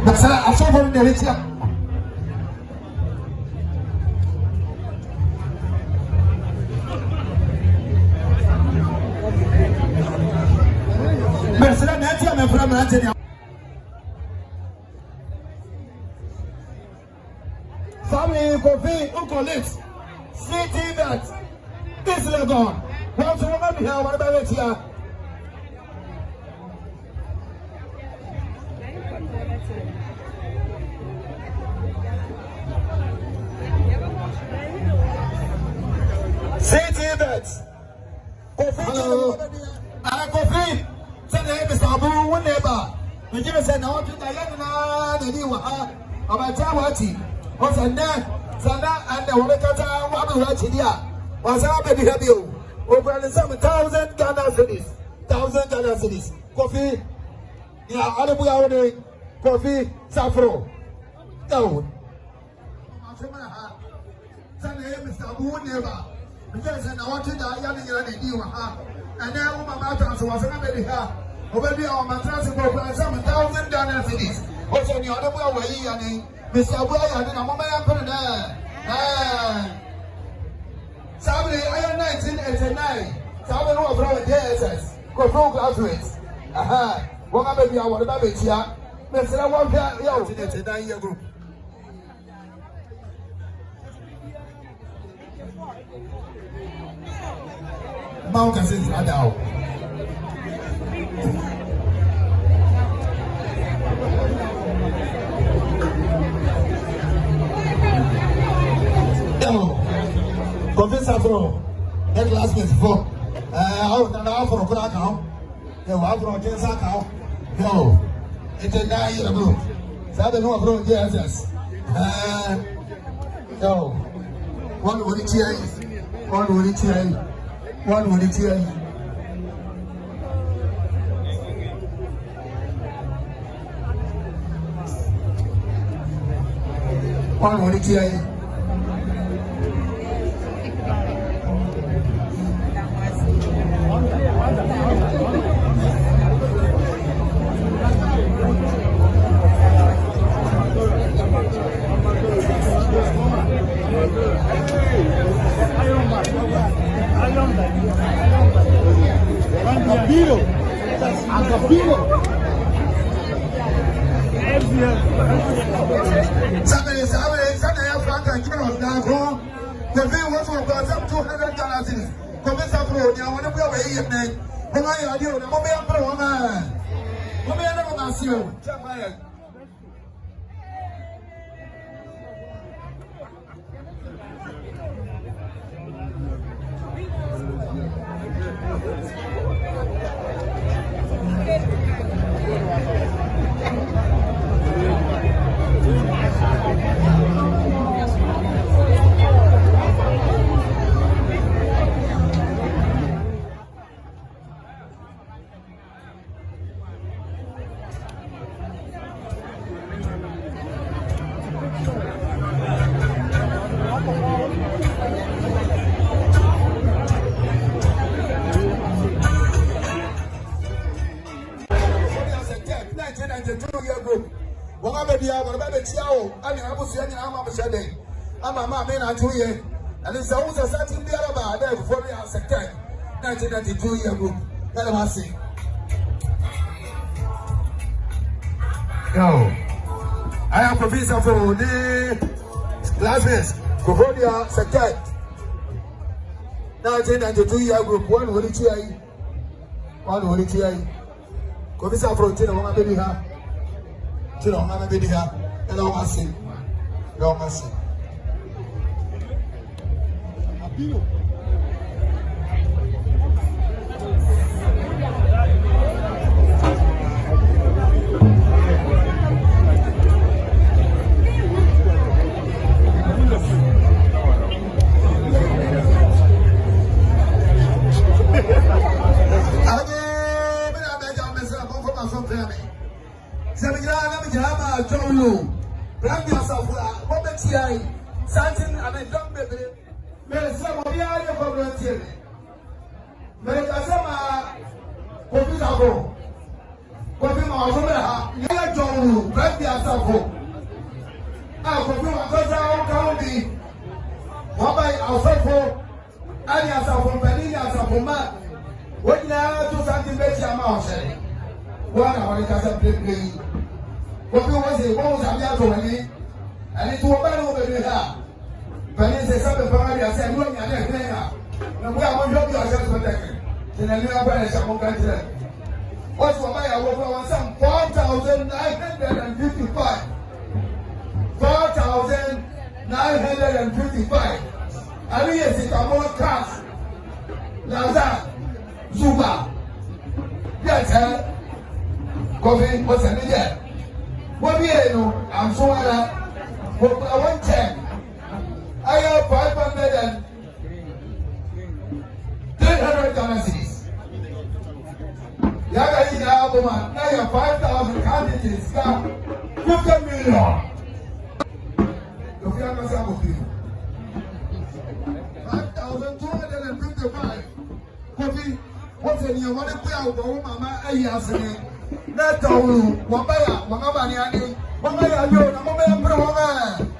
[SPEAKER 4] But I saw from the rich. Family coffee, Uncle Liz, city that is Legon. Once a woman here, what about it here? City that coffee, send the Mr. Abu, one neighbor. The Jimmy said, I want to die, the new one about Tawati. What's a net? Sana and the Warakata, one who had here. Was our baby happy? Over 7,000 Ghana cities. 1,000 Ghana cities. Coffee. Yeah, Alabu coffee, saffron. Down. Sunday, Mr. Abu never. Because I want to die young and you are. And now my matters was a baby here. Over there, my transport for 7,000 Ghana cities. What's on your other way? Mr. Abuya, and I'm a man Saturday, I am 1989. Saturday, no from JSS. Go graduates. Aha. What about you? What about it here? Mr. Abuya, you are in a 9-year group. Mountains is down. Convince Afro, that last minute for for a crack now. You have from Jensa cow. No, it's a 9-year group. Saturday, no, from JSS. No, one would it here, one would it here, one would it here. One would it here. Sunday, Frank and Jimmy was down home. The bill was for about $200. Convince Afro, you want to be away evening. When I are you, the Mommy Afro, man. Mommy, I never see you. I'm a Maame na 2 years, and it's always a certain day about there before we are second 1992 group. Let us see. Yo, I am professor for the classmates. Kohodia second 1992 group. One will it here. One will it here. Professor for Tina Mama baby ha. Tina Mama baby ha. And I want to see. You want to see. ne dam bebe me se mo bia ye problem tie me ka se ma ko fi sa ko fi ma so me ha ye joru ba bi asafo a ko fi ma ko za o ka o bi wa ba asafo ani asafo bani ni asafo ma wojina to santi be ti ama o se wa na wa ka se play ko fi wo se wo za bi ato wani ani to ba no be ha bani se sabe pa ya se no nya na hena na mo ya mo jo bi o se so tek tena ni aba na sha mo kan tire what wa ba ya wo for one some 4,955 4,955 ani yes ka mo cash laza zuba ya ta coffee what's an idea what be no I'm so ala I want 10 I have 500 currencies. Yaga is the album, now you have 5,000 candidates, 50 million. The famous album, 5,255. Coffee, what's in your money? Pay out the Mama, I ask me. That's all. Wabaya, Wamabani, Wamaya, Wamaya,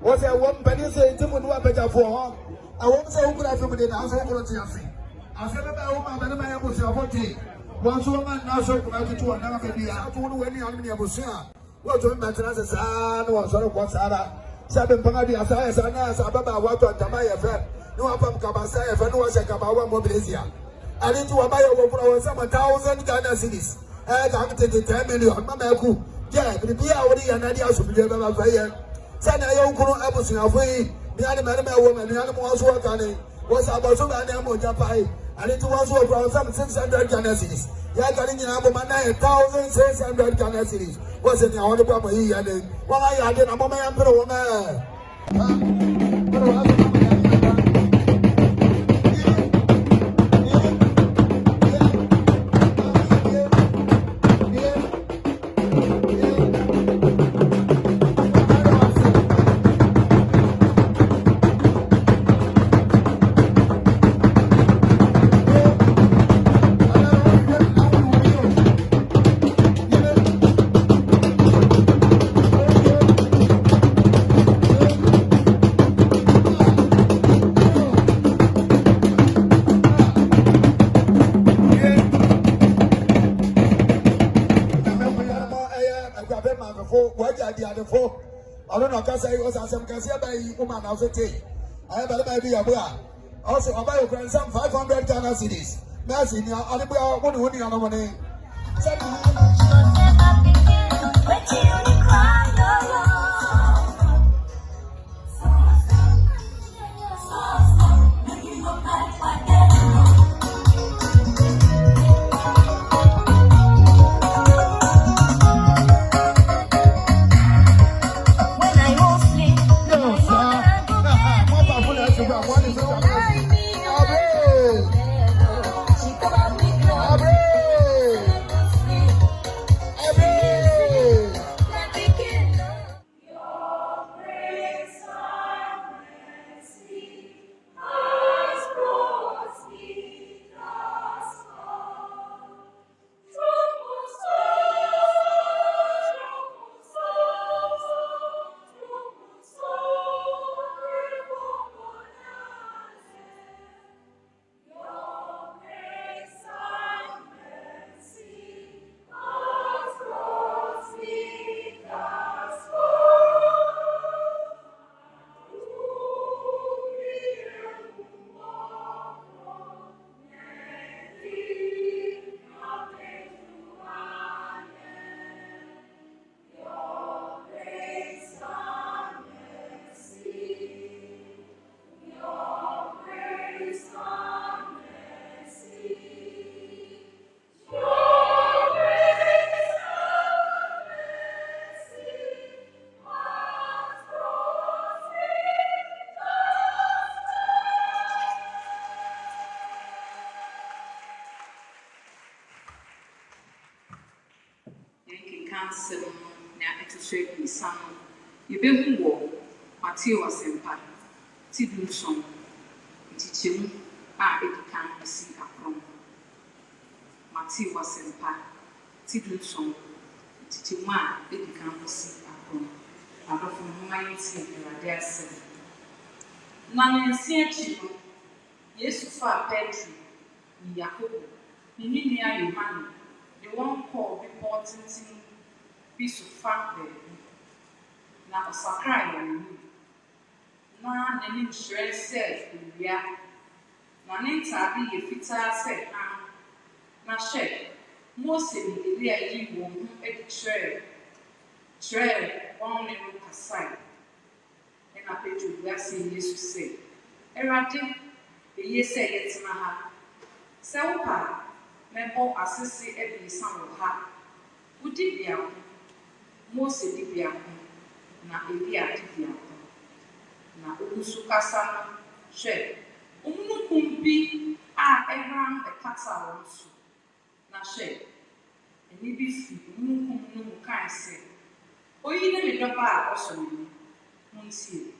[SPEAKER 4] Was a woman, but you say, Tim would want better for her. I won't say, who could have been the house of Tiafi. I said, about woman, but I was a 40. Once woman now so promoted to another baby, I told you any army of Busia. What to mention as a son was sort of what's other. Seven Pangadi as I as Ababa, what to Tamaya friend. No from Kabasa, if I know a Kabawa Mobilizia. I need to buy over some 1,000 Ghana cities. And I'm taking 10 million. Mamaku, yeah, the Pia already and Nadia should be able to fire. Sana yonkuru abusi afui ni ani marima woman ni ani mwanzo wakane wasa abaso ba ni amo japai ani tu wanzo wa from 600 Ghana cedis ya kali nyina abo ma 9,600 Ghana cedis wasa ni awon ba mo yi ya ni wa ya de na mo ma ya mpere wo I don't know, because I was as some can say by woman also take. I have a baby abroad. Also, I buy your grandson 500 Ghana cedis. Mercy, now, I'll be out one winning on the money.
[SPEAKER 11] Council now to shape me some. You be war, Matthew was empire, Tidunson, teaching, it can see Akropong. Matthew was empire, Tidunson, teaching, it can see Akropong. I don't know why it's in the dare. None in Seattle, yes, far petri, Yakub, Ninia, you man, the one called reporting. Piece of fact there. Now, a Sakai, na n'anim hyerɛn sɛ ewia na ne ntade yɛ fitaa sɛ na hyɛ Mose ne Elia yi wɔn ho adi kyerɛɛ wɔn ne no kasae. Ɛna Petro buase Yesu sɛ, Awurade, eye sɛ yɛtena ha. Sɛ wopa a, mɛbɔ asese abiɛsa wɔ ha. Wodi bia ho, Mose di bia ho, na Elia di bia ho. Na ɔgusu kasa no, hwɛ, omununkum bi a ɛran ɛkata wɔn so. Na hwɛ, ɛni bi fi omununkum no mu kae sɛ, oyi ne me dɔba a ɔsɔ m'ani, montie.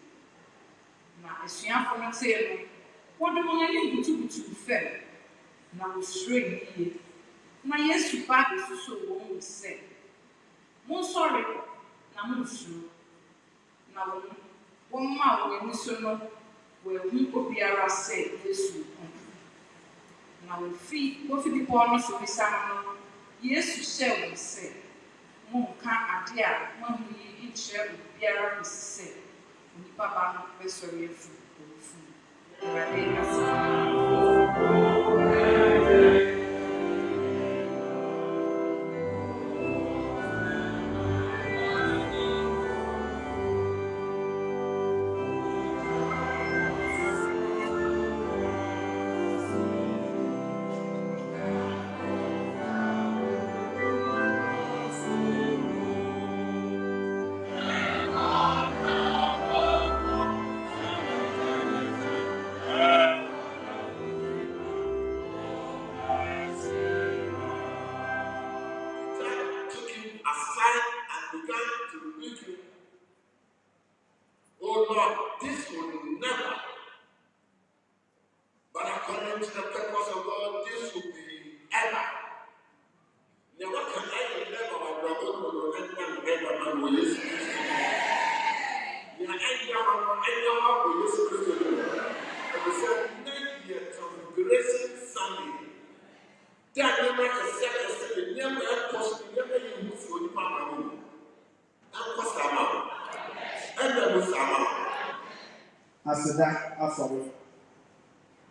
[SPEAKER 11] Na asuafo no tee no, wɔde wɔn ani butubutu fam, na wɔsuro yie. Na Yesu ba bɛsusoo wɔn mu sɛ, monsɔre na monsuro. Na wɔmma wɔn ani so no, wɔahu obiara sɛ Yesu ho. Na wofi bepɔ no so bisa no, Yesu hyɛɛ wɔn sɛ, monka ade a moahu yi nkyerɛ obiara kɔsi sɛ onipa ba no bɛsɔre afi owufu. Awurade ase.
[SPEAKER 15] Aseda asọrọ.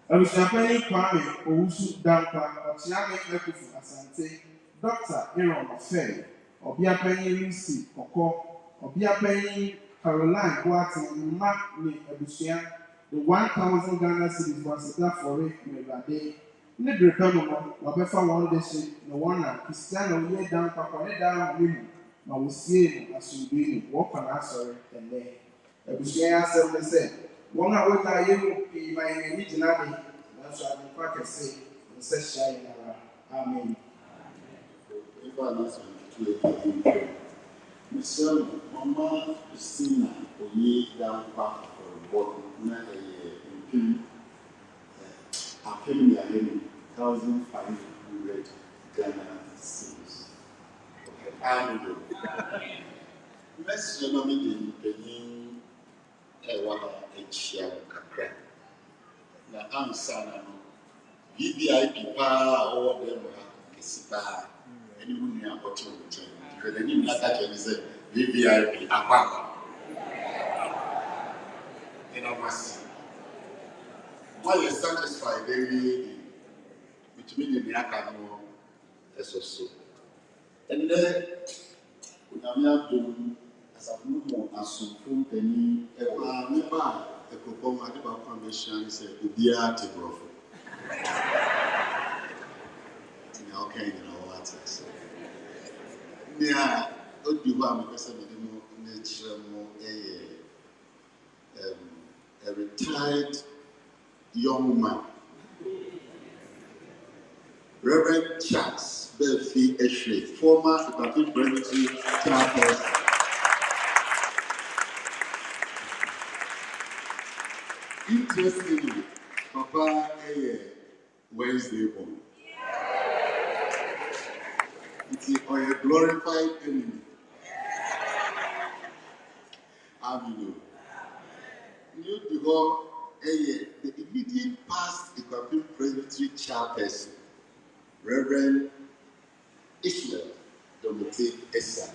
[SPEAKER 15] Abusuapani Kwame Owusu Dankwa Ọchịagha Ekufu Asante, Dr. Aaron Ofe, Ọbịapani Lucy Ọkọ, Ọbịapani Caroline Boateng, mma ne abusua, the 1,000 Ghana cedis for Aseda Fore Mewurade. Ne breka no no, wabɛfa wɔn de hye na wɔn na Christiana Oye Dankwa kɔne daa mu na wɔsie no asomdwe mu wɔkɔ n'asɔre ɛnɛ. Abusua yɛ asɛm ne sɛ, wɔn a wɔta yɛ mu pii ma yɛn ani gyina de, nanso adekwa kɛse nsɛ hyia yɛn ara. Amen.
[SPEAKER 12] Michelle, Mama Christina Oye Dankwa for na Akuapem 1,500 Ghana cedis. Amen. Message no me penny ewa echia kakra. Na ansa na no VIP pa o dem ha kesiba. Any wuni akoto hotel. Because the name that can say VIP akwa. And I must say, why you satisfied every which means the Akano so. And then we have to as a movement as some company, Akropong Foundation is a Ubia Tigrofo. Okay, you know what? Yeah, would be one because of the nature a retired young man, Reverend Charles Belfi Eshe, former Akuapem Presidency chairperson. Interestingly, Papa Wednesday born. It's a glorified enemy. Amen. You become the immediate past Akuapem Presidency chairperson, Reverend Ishmael Domite Esa.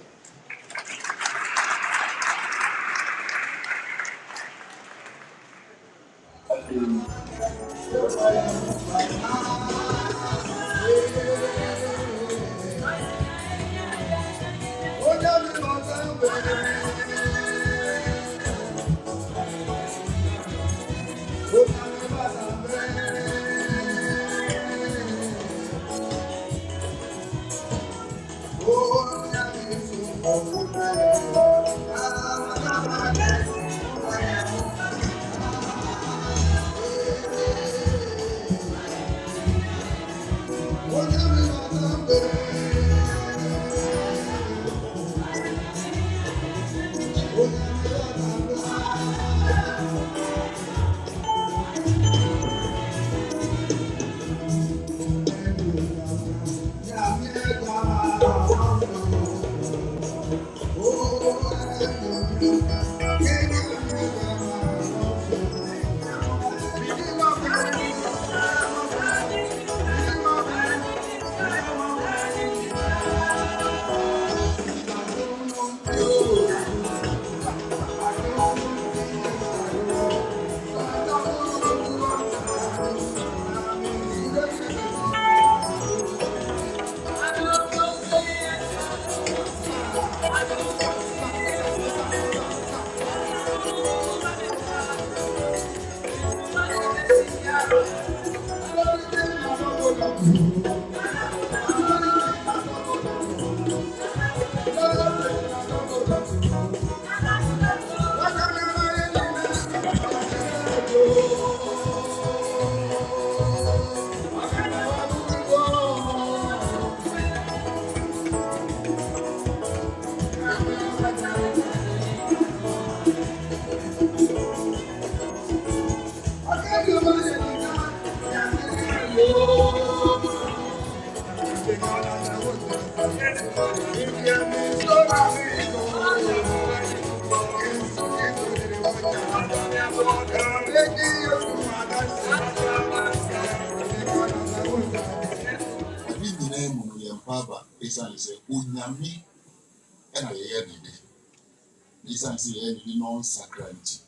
[SPEAKER 12] Sacrament.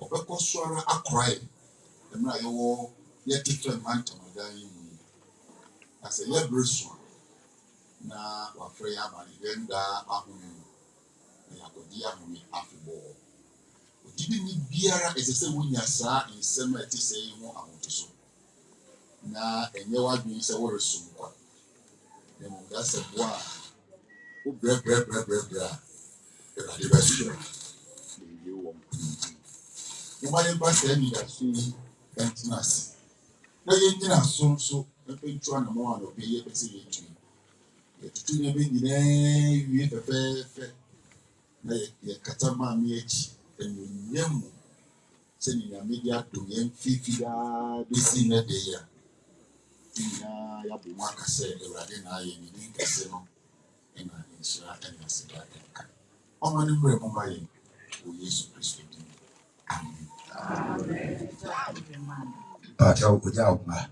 [SPEAKER 12] Obeko swara akrai. Emra yo ye different man to madai. As a lebreso na wafre ya mani wenda ahunu. Na yakodi ahunu afibo. Otibi ni biara esese wonya saa nsem a ti sei ho ahotoso. Na enye wadwin se wo resum kwa. Nemo da se boa. O bre. Erade basu. Nobody pass any that see emptiness. Na yɛnyina so nso mpɛntwa na mo ano be yɛ pɛsɛ yɛ tui. Yɛtutu ne be nyinaa wie fɛfɛɛfɛ. Na yɛkata maame akyi ɛnuonyam mu sɛ ne nyame de adom yɛn fifidaa bɛsi na de yɛ. Nyinaa yɛabɔ mu aka sɛ Awurade na ayɛ ne din kɛse no ɛna nhyira ɛne aseda ɛnka. Ɔma ne mmerɛ mu ma yɛn wɔ Yesu Kristo din. Amen.
[SPEAKER 16] Pacha ukuja ukma.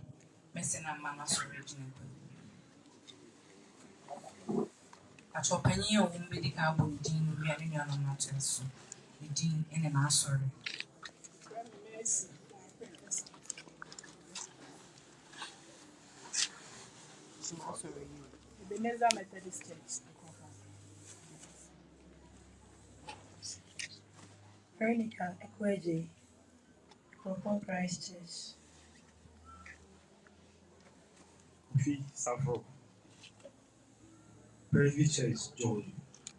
[SPEAKER 17] Mesena mama sorry jinko. Achopanyi o medical bodin we are no matter so. The din ene na sorry.
[SPEAKER 6] Ebenezer Methodist Church.
[SPEAKER 18] Veronica Ekweje, Akropong Christ Church.
[SPEAKER 19] Fi Safro. Presby Church, George,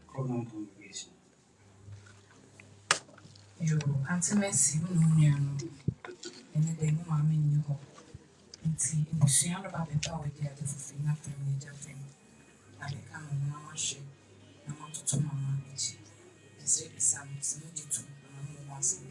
[SPEAKER 19] Covenant Congregation.
[SPEAKER 17] Yo, Auntie Mercy, no nyano. Ene de mo maame ni ho. Nti ebusuan no ba beta we dia de fufi na family jafem. Na be ka mo na ma hwe. Na ma toto mama echi. Say some to once.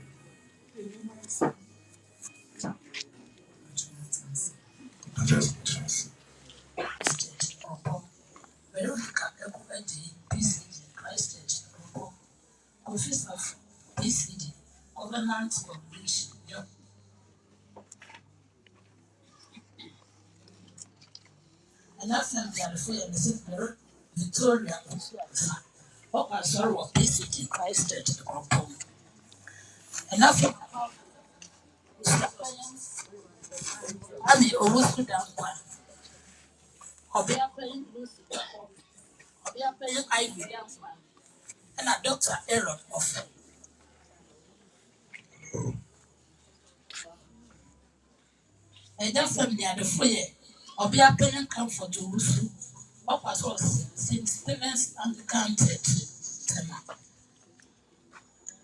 [SPEAKER 18] Veronica Ekweje, PCD, Christ Church, Akropong, Office of PCD, Covenant Congregation. And that's the Victoria. Oh, I'm sorry, what PCD, Christ Church, Akropong. And that's Ami Owusu Dankwa. Obia playing Lucy. Obia playing Ivy Dankwa. And a Dr. Aaron of a just family at the foyer. Obia playing comfort to Wusu. What was St. Stephen's Anglican Church.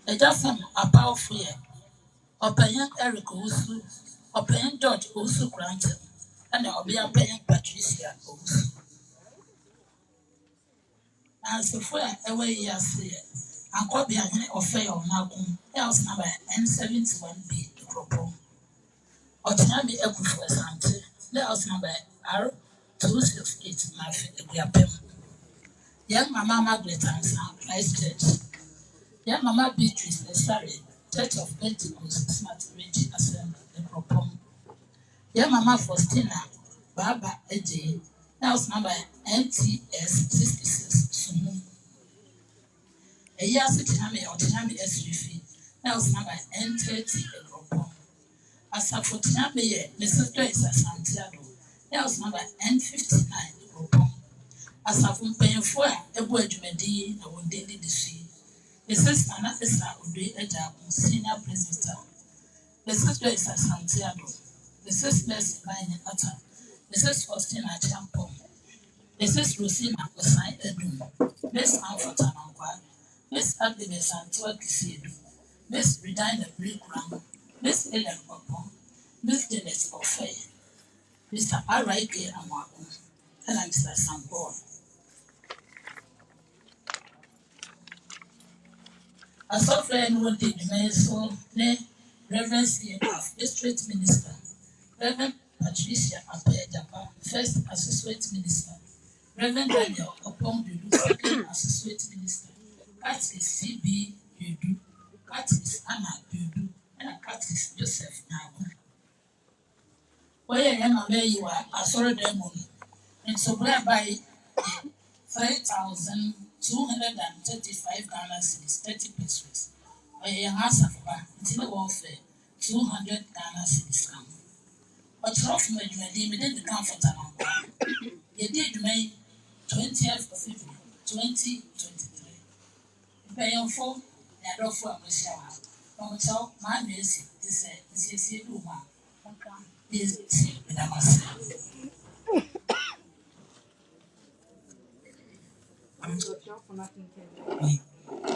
[SPEAKER 18] A just some a powerful year. Open Eric Owusu. Open George Owusu Granted. And Obia playing Patricia Owusu. As the foyer away years, Akuapem of Fair of Malcolm, else number N71B, Akropong. Otinami Ekufu Asante, else number R268, Akuapem. Young Mama Margaret Ansa, Christ Church. Young Mama Beatrice, sorry, Church of Pentecost, Smart Ridge Assembly, Akropong. Young Mama Faustina, Baba AJ, else number NTS 66, Sumu. A year Sitinami or Tinami SUV, else number N30 Akropong. As a Fortinami, the sister is a Santiago, else number N59 Akropong. As a Fumpay for a word Medi, I will daily deceive. The sister Nafisa would be a job, senior presbyter. The sister is a Santiago. The sister is lying utter. The sister Faustina Champon. The sister Rosina was signed a doom. Miss Alpha Miss Agnes Santua Kisidu. Miss Redina Brick Ram. Miss Ellen Popon. Miss Dennis Offay. Mr. R.I.K. Amaku. And I'm Mr. Sampor. A software and one did so Reverend CMF, District Minister. Reverend Patricia Apejapa, First Associate Minister. Reverend Daniel Akropong, Second Associate Minister. Catis CB Yudu, Catis Anna Yudu, and a Catis Joseph Nago. Where am I? You are a sorry demon. And so whereby 3,235 Ghana cedis, 30 pesos. I am answer for that. It's in the warfare, 200 Ghana cedis. But rough me, we didn't come for Tanaka. You did May 20th of February, 2023. Pay on phone, and I don't for a shower. Don't tell my miss, this is a woman. Is it with a master?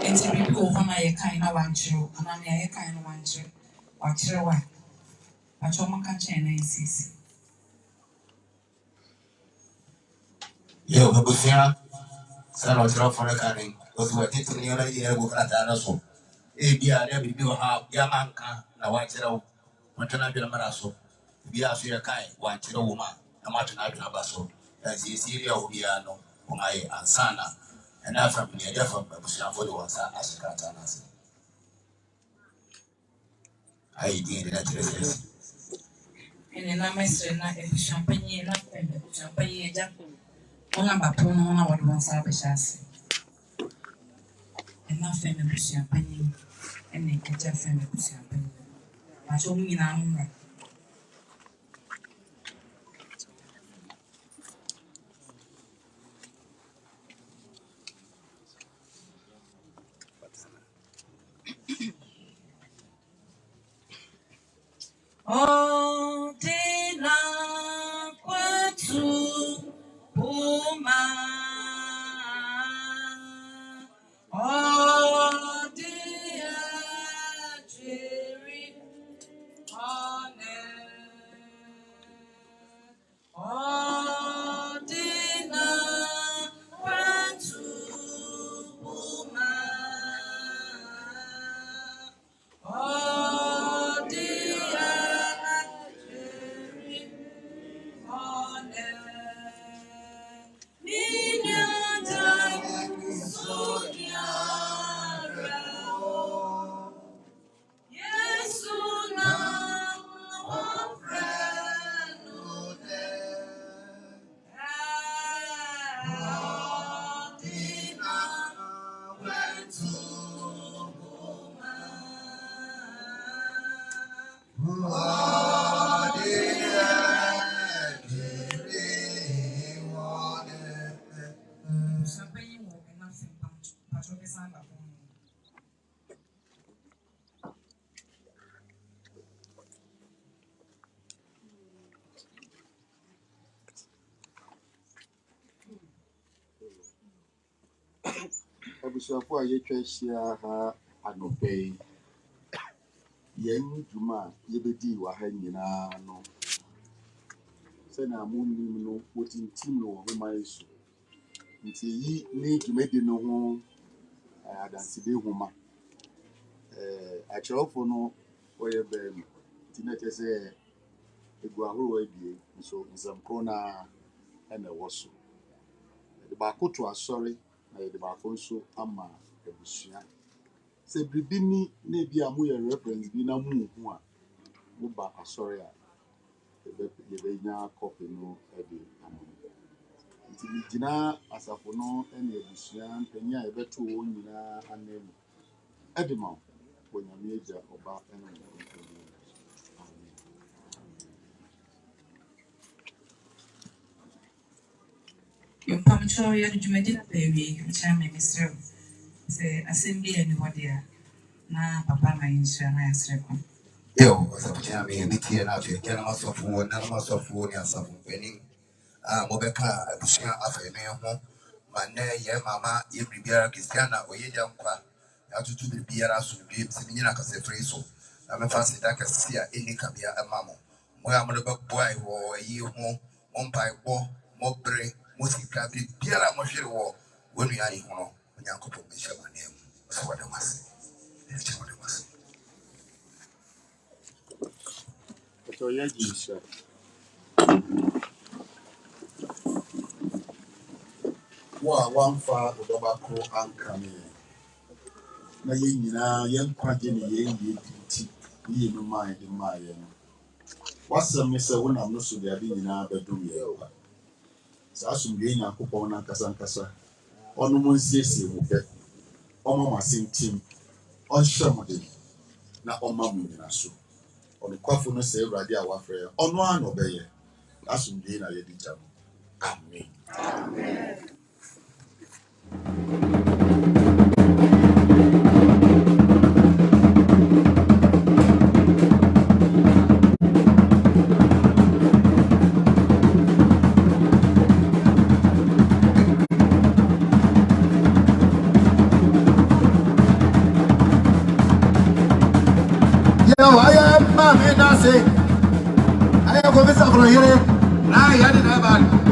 [SPEAKER 17] Enti bibi wo ho na ye kan na wankyerɛ ana me ye kan no wankyerɛ wakyerɛ wa atwa mo ka kyɛn na nsisi
[SPEAKER 10] Yo, Babusia, son of Trump for a carrying, was what it in your idea with Atanaso. Bia, there be you have Yamanka, now Watchero, Montana Maraso. Bia Suyakai, Watchero woman, a Martina Basso, as the Syria Ubiano, Umai and Sana, and now from near Jaffa Babusia for the ones as a Catanas. I did that.
[SPEAKER 17] ene na mesre na champagne na pembe champagne ja ona bapono na wode won sa behase ena feme bu champagne ene keja feme bu champagne ma cho mu nyina mo oh dina kwatu uma oh dear Jerry oh
[SPEAKER 12] abusuafo a yɛtwa ahyia ha anɔpɛ yi yɛn dwuma a yɛbɛdi wɔ ha nyinaa no sɛnea monim no wɔtintim no wɔ homa yi so nti yi ne dwumadi no ho adansede homa akyerɛwfo no wɔyɛ baamu nti na kyerɛ sɛ egu ahorow abie nso nsɛmkoro na ɛna ɛwɔ so yɛde baako to asɔre na yɛde baako nso ama abusua sɛ biribi ni na ebi a moyɛ reference bi na mohu a moba asɔre a yɛbɛnya kɔpe no de ama nti megyina asafo no ne abusua mpanyin a yɛbɛto wɔn nyinaa anan mu ɛde ma wɔ Nyame Agya Ɔba ne Nkonkron mu.
[SPEAKER 17] Mpamcho ya dwumadi na baby nkyɛn me mesrɛ sɛ asɛm bi ani hɔ de a na papa ma yɛnhyira na yɛsrɛ ko
[SPEAKER 16] Yo, ɔsafo me ne tie na afei kɛn masɔfoɔ na masɔfoɔ ne asafo mpanin a mobɛka abusua afei me ho ma nnɛ yɛ mama yɛ biribiara Christiana ɔyɛ Dankwa yɛatoto biribiara asomdwe sɛ menyina kasafiri so na mɛfa seda kɛse a ɛnni kabea ɛma mo mo a mode bɛboae wɔ ayi ho mo mpaebɔ mo bere mo sika biribiara mohwere wɔ wɔnnua yi ho no Onyankopɔn bɛhyɛ mo anan mu sɛ wɔde mo ase ɛkyɛ wɔde mo ase.
[SPEAKER 12] So yeah, Jesus. One far Odobako and Kami. Na yina yen kwagye ne yen ye ti ye no mind in my what's the miss when I'm not so the adin na bedroom ye ba sa asum ye Yakobon na nkasa onu mo nsiesie mo pe omo masentim on shamode na oma mo nyina so on kwafo no se Awurade a wafrɛ ono an obeye asum ye na ye di jam. Amen. Amen.
[SPEAKER 4] I am Maame Nase. I am going to from here. Now, I didn't have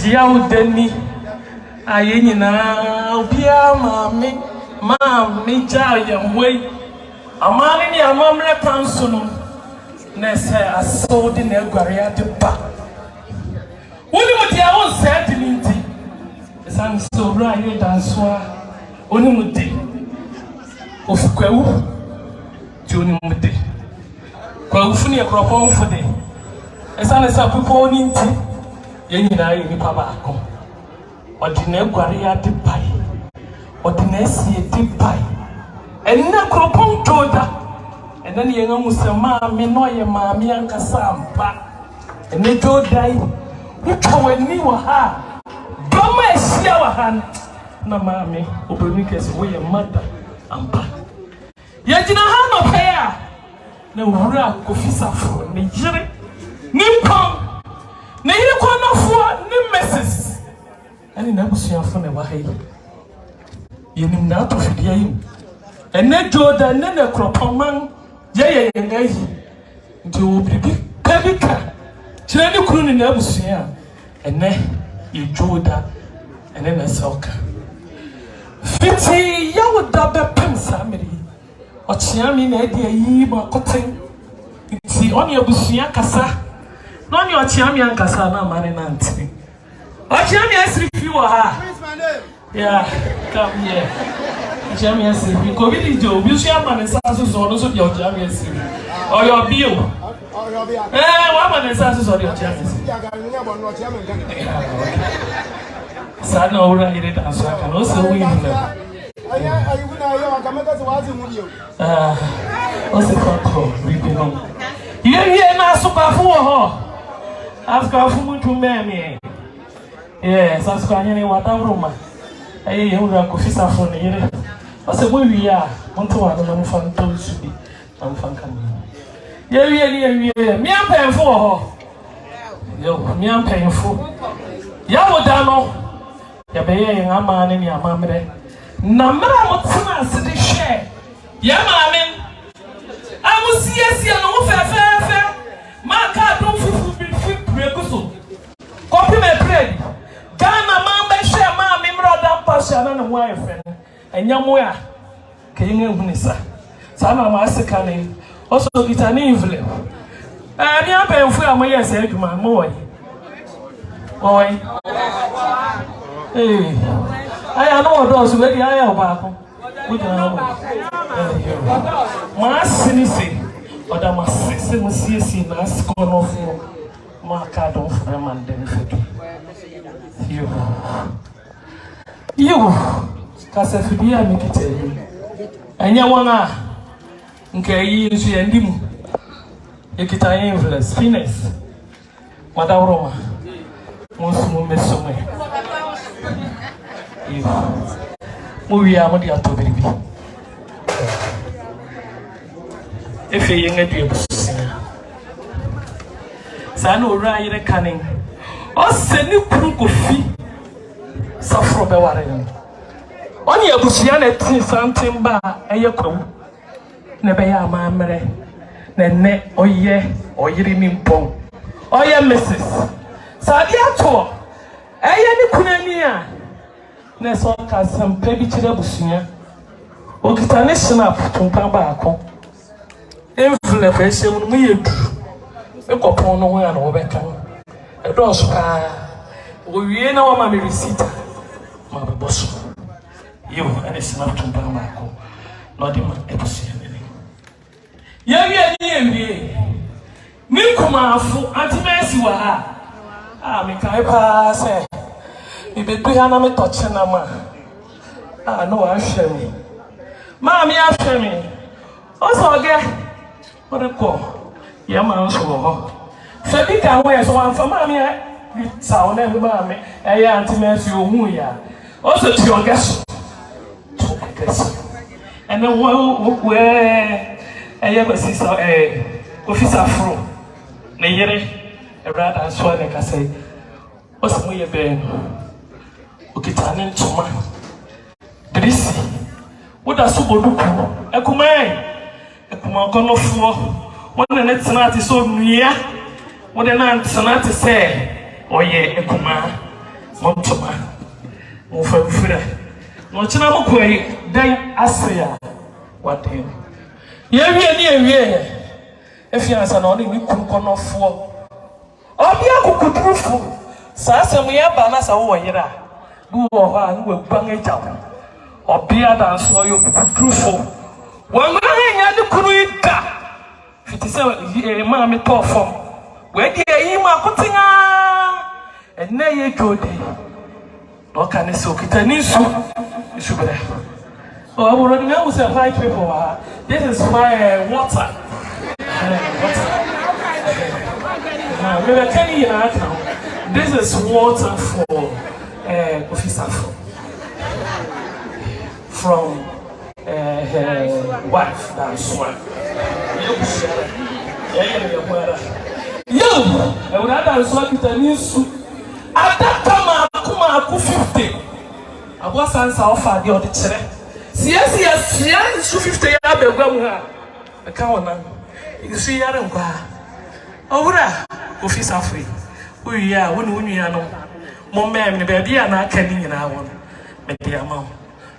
[SPEAKER 1] Tia Denny, Ayena, Pia, Maame, Jaya, way. A man in your mamma Panson, Nessa, a sold in a Guaria de Pa. What your own certainty? The sun so bright, Dankwa, Onimudi of Quau, Junimudi. Quaufuni Akropong for day. As I saw people in tea, Yenina in Papa, or the Guaria de Pai, or the Nessie de Pai. And Akropong told her, and then you know, Maame, no, your Maame and Cassamba, and they told die, which when we were her, Goma is your hand, no, Maame, Obenicus, we your mother, and back. Yet in a hand of hair, no Ura, Kofisa for Nigeria, Nippon, Nailcon for Nemesis, and in Abusia for the Wahi. You need not to feed you. And then Jordan, then the Akropong, Jay, and I do be Pebika, Chilani Kun in Abusia, and then you Jordan, and then a socker. 50 young double pen family, or Chiami, idea ye, but cotton. See on your Busia Cassa, non your Chiami and Cassana, Marinanti. Or Chiami has refused her. Yeah, come here. Jamias, we go with you. You shall man and Sassus or also your Jamias or your bill. One man and Sassus or your Jamias. Sana ora ire dance can also win. What's the call? Repeating. You na super for Ask our food to Maame. Yes, ask any water room. Hey, you are Kofisa for the what's the way we are? Want to one of fan toes to be unfunkan. Yeah, me I'm paying for her. Yo, me I'm paying for. Yawodano. Yabe, a man in your mamma. Namara, what's the share? Yamamin. I will see us here no fair. My car don't fit breakusu. Copy my bread. Ghana Mamba share my member Passion and wife. And Yamoya came in Hunisa. Sama Massacane also it's an envelope. And you pay for my yes, my boy. Boy, hey, I know those who really are about. My sinisi, or the Massissi, Nas corner for Marcado from and then you. Casafidia make it tell you. And Yawana, okay, you and him. Ekita influence, finesse. Madame Roma, Monsignor Messome. We are what you are to baby. If you young at you, Sano Ride canning. Or send you Prukofi. Suffer Bewarin. On your Christiana something by a yoko. Never ya mamre. Nene, oh ye, or ye nimpong. Oh yeah, Mrs. Sadia to. Ayani Kunania. Neso has some baby chilabusia. Okitane snap to Pambako. Influence me. A copon no one over. A dose. We know my receipt. My boss. You and it's not to Pambako. Not in my episode. Yeah. Milkuma fu anti-mercy wa ha. Me kai pa say. Me be na me touch na ma. No ahwe me. Maame ahwe me. Also ge. What ko? Ya ma nso ho. Fa bi ka ho so wan fa maame sa na me maame. Ya anti-mercy ohu ya. Also to your guest. And then where sister officer from Nayere, a brother and swan, like I say, what's my ben? Okitanen Toma. Drissy, what does Suboduku? A command, a command of war. What the next sonata is so near. What an aunt sonata say, oh, yeah, a command. Montoma. Mufafura. No china mo kwai dan asya. What him? Ye. If you answer no ni kunkonofo. Obia kukutufu. Sasa muyaba na sa wo yira. Bu wo ha ni we gban eja. Obia dan so yo kukutufu. Wa ma nya ni kunu ida. Fiti se ma me to fom. We di yi ma kutinga. Enne ye jodi. No can so kitani so. Isubere. Oh, I already know we say 5 people. This is my water. This is water for officer from her wife. That's one. You, I would rather swap it and use. At that time, I come 50. I was answer offer the other chair. Yes, 50 years ago. I can't now. You see, I don't go. Ora, officer free. We are one union. Mom, the baby, and I can't in our one. Maybe a mom.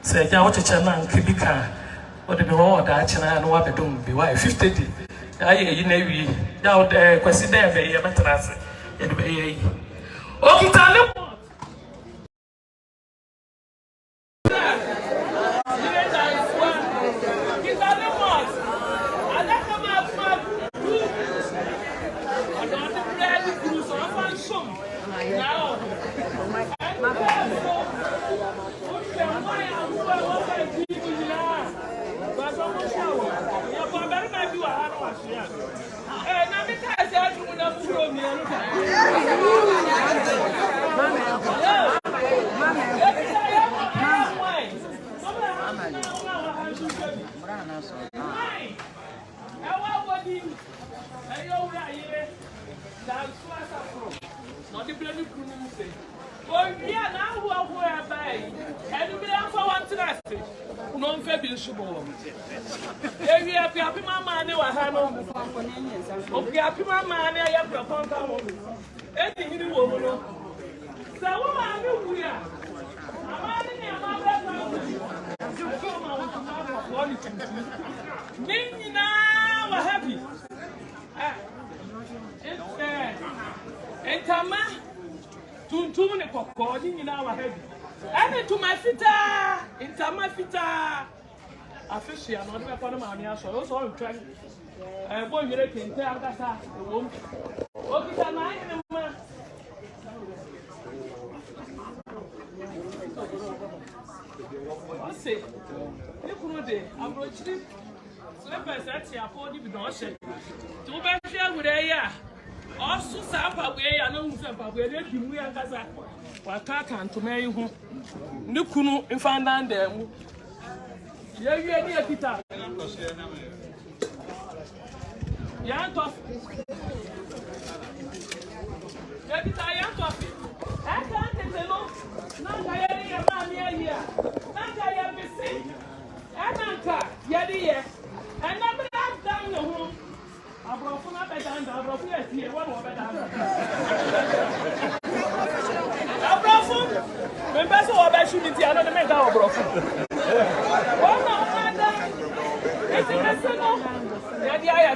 [SPEAKER 1] Say, I watch a channel and keep it car. What the reward that channel and what I don't be why 50. I you know, we out there, question there, be a better answer. Okay, tell them. I'm not going to Maame so also on track. Boy, you can tell that. Okay, can I? What's it? You could do. I'm going to sleep as at your body with no shame. Two back here with a year. Also, Sapa, we are no Sapa, we are letting we are Gaza. What can't to marry who? Nukunu in Fandan them. Yeah, you are near Peter. Yeah, tough. Yeah, Peter, I am tough. I can't get along. Not I am here. Not I am missing. And Anka, yeah, and I'm down the home. I brought from up and down. I brought here. One more better. I brought from. Remember, so I bet you did the other man down, bro.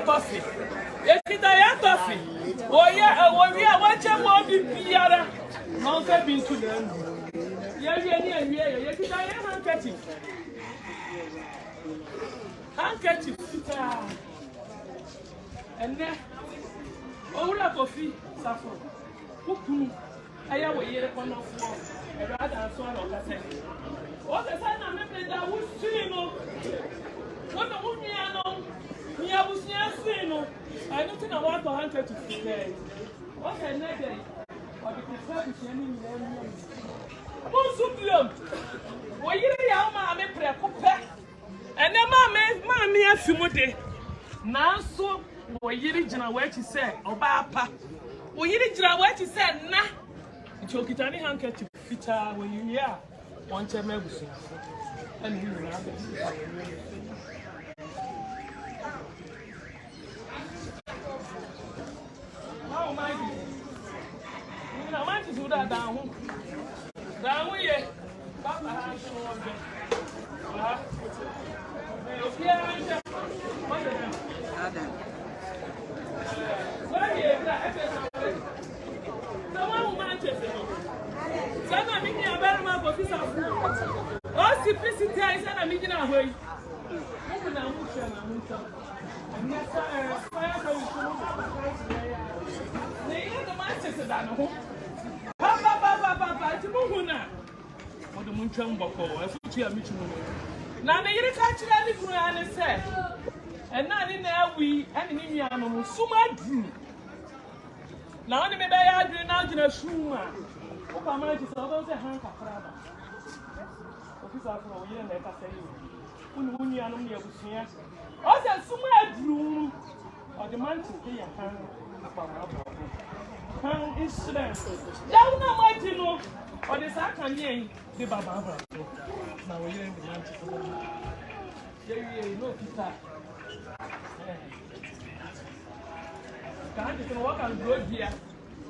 [SPEAKER 1] Coffee. Yes, I coffee. Oh, yeah, what's your body? Piara? Not have been to them. Yeah. Yes, I am handkerchief. And then, oh, coffee, saffron. Who? I have a year upon the floor. A rather swallow. What the sign I'm making that would see no. What the woman I know. I don't think I want to answer to today. What I need or the preservation who's so good? Well, you know, Maame prepared. And then Maame a few more days. Now, so, what you did, what you said, or Papa. What you did, what you said, nah. You took it any handkerchief to fit when you hear one time everything. And you know, how am I? You know, I want to do that down. Now, the year catching any grand said, and now in there we and in Yano, Suma drew. Now, the baby I drew now in a shuma. Papa, is always a hand of Prada. Officer for a year and I say you. When you are not here with me, also Suma drew or the man to be a hand of hand incident. Down now, my tino or the second the Baba. Now we're in the Manchester. Yeah, no, Peter. Can't you walk and go here?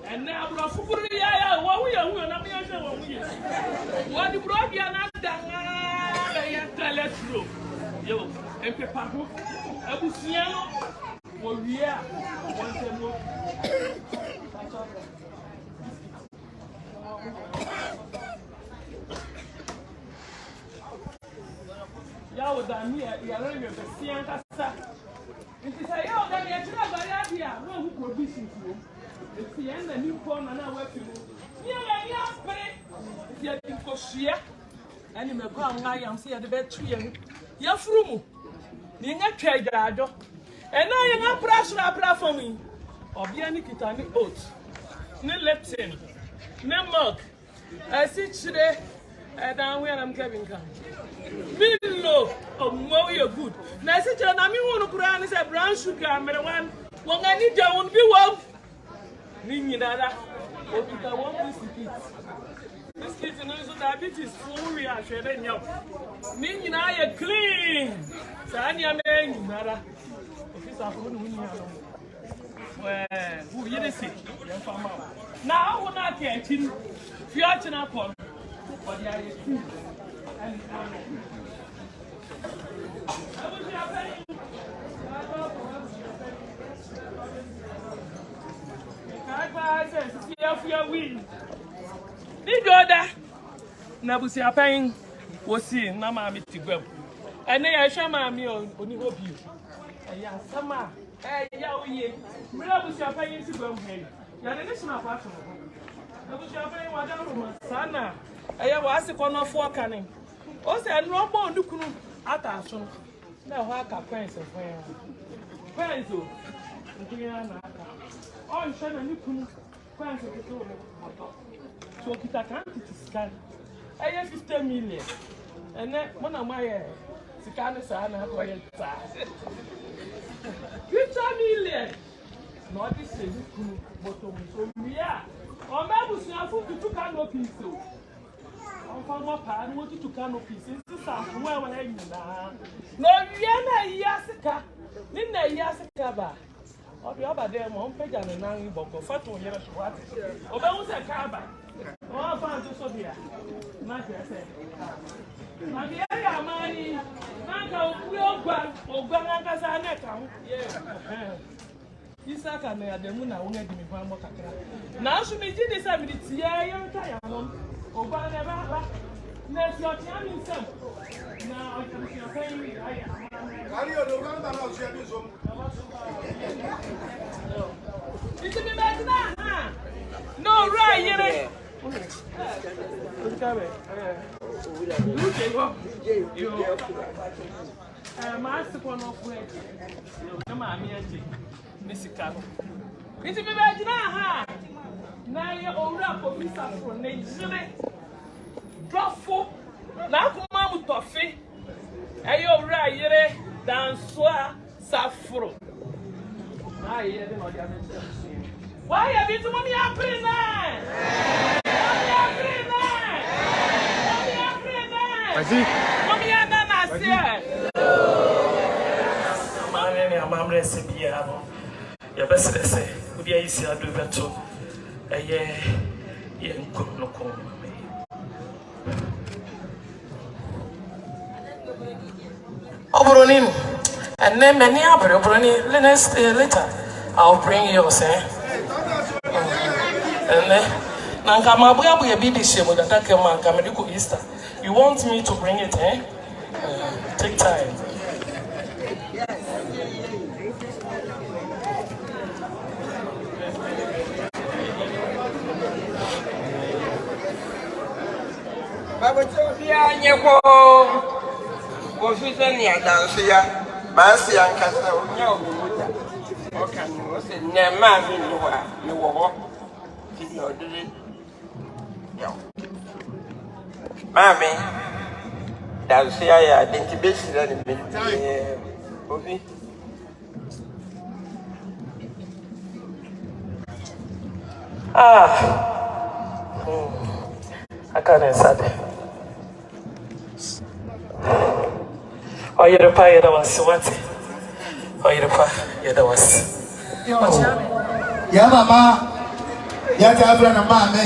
[SPEAKER 1] And now, what we are, not what the broad you are not done. Yo, and Papa, I will see you. Well, yeah, one more. Ya than me, you are very and cassa. It is a young and a travel idea, one who produces you. It's the end of new corn and I work you. Yeah, yeah, and in the ground, I am here the bed tree. You're frumu. You not trade the adjo. And I am not pressure for me. Or be any kitani oats. No leptin, no milk. I sit today. Down where I'm coming. Milo, oh, more you're good. Now, sit down. I mean, one of the brown sugar. I'm the one. When I need you, won't be one. Ninada, what you can want biscuits. Biscuits and also diabetes. Full reaction. Nina, you're clean. Sanya, man, nada. Officer, well, who you see? Now, I will not get him. Fiat upon. But yeah, it's true. And win. Did order Nabusia paying was seen Maame to go. And they are Shama me on hope you. Yeah, summer. Hey, yeah, Nabusia paying to go. You're the national platform. Nabusia paying what Sana. I was a corner for canning. Also, I no more look at us. Now, I can friends of friends. Oh, Shanna, you couldn't friends of the soul. So, Kita can't scan. I have 50 million. And then one of my Sikana Sana, 50 million. Not this is but so we are. Or maybe we took no piece. Farmer Pan wanted to canopy since the South. Well, no, Yasika, Nina Yasika. Or the other day, one page and a nine book of Fatu Yeras. Or there was a caba. Oh, I found this over here. Not I said. Now, the area money, Nanka will go or Ganaka. Yeah. Isaka may have the moon. I won't give me one more. Now, she may do this. I mean, it's young time. Oh, but never. Let's not tell me some. Now, I can see a pain. I no, right, Master one of way. Come on, Miss Cabo. It's a bad now. Now you're all up for Mr. for Nation. Drop for now, Mamma Toffee. Ayo right, Dankwa Safro. Why have you to mommy April now? Mommy Anna, I'm recipe. Your best say, would you see a do better? A year, you could not call me. Obronin, and then many other Obronin, later I'll bring yours, eh? And then Nankama will be the shame with the Takama Kamedico Easter. You want me to bring it, eh? Take time.
[SPEAKER 20] Babotopia nyeko ofisa ni adansia mansi ankasa onya obuta oka no se nema mi ni wa ni wo ti no dede yo Maame dansia ya dentibesi na ni mi obi
[SPEAKER 1] I can't say. Oh, you're the pie, that was what? Oh, you're the pie, that was.
[SPEAKER 4] Yeah, Mama. Yeah, Tabra, Maame.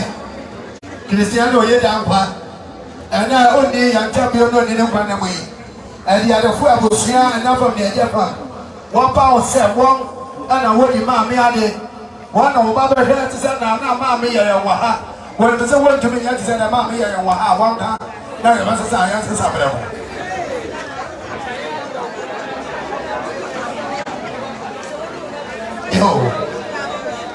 [SPEAKER 4] Christiana, ye Dankwa. And I only young champion in the way. And the other four was here and not from the Japan. 1 pound, 7, 1, and I would Maame had it. One of Baba here to send now, Maame, Waha. When the someone to me, I said, Maame, Waha, 1 time. Now you must say, I answer something.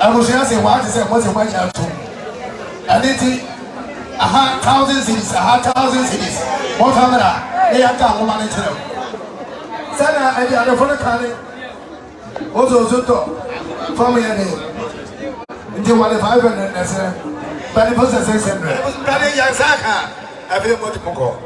[SPEAKER 4] I was just saying, what is it? What's your money out to? And it's 1,000 cities, 1,000 cities. What time they are done, woman, into them. Sana, I did a phone call. Also, Zuto, from me, until 1,500, that's a benefit of 600. It was Penny Yazaka. I feel much more.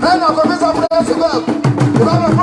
[SPEAKER 4] Then I'm going to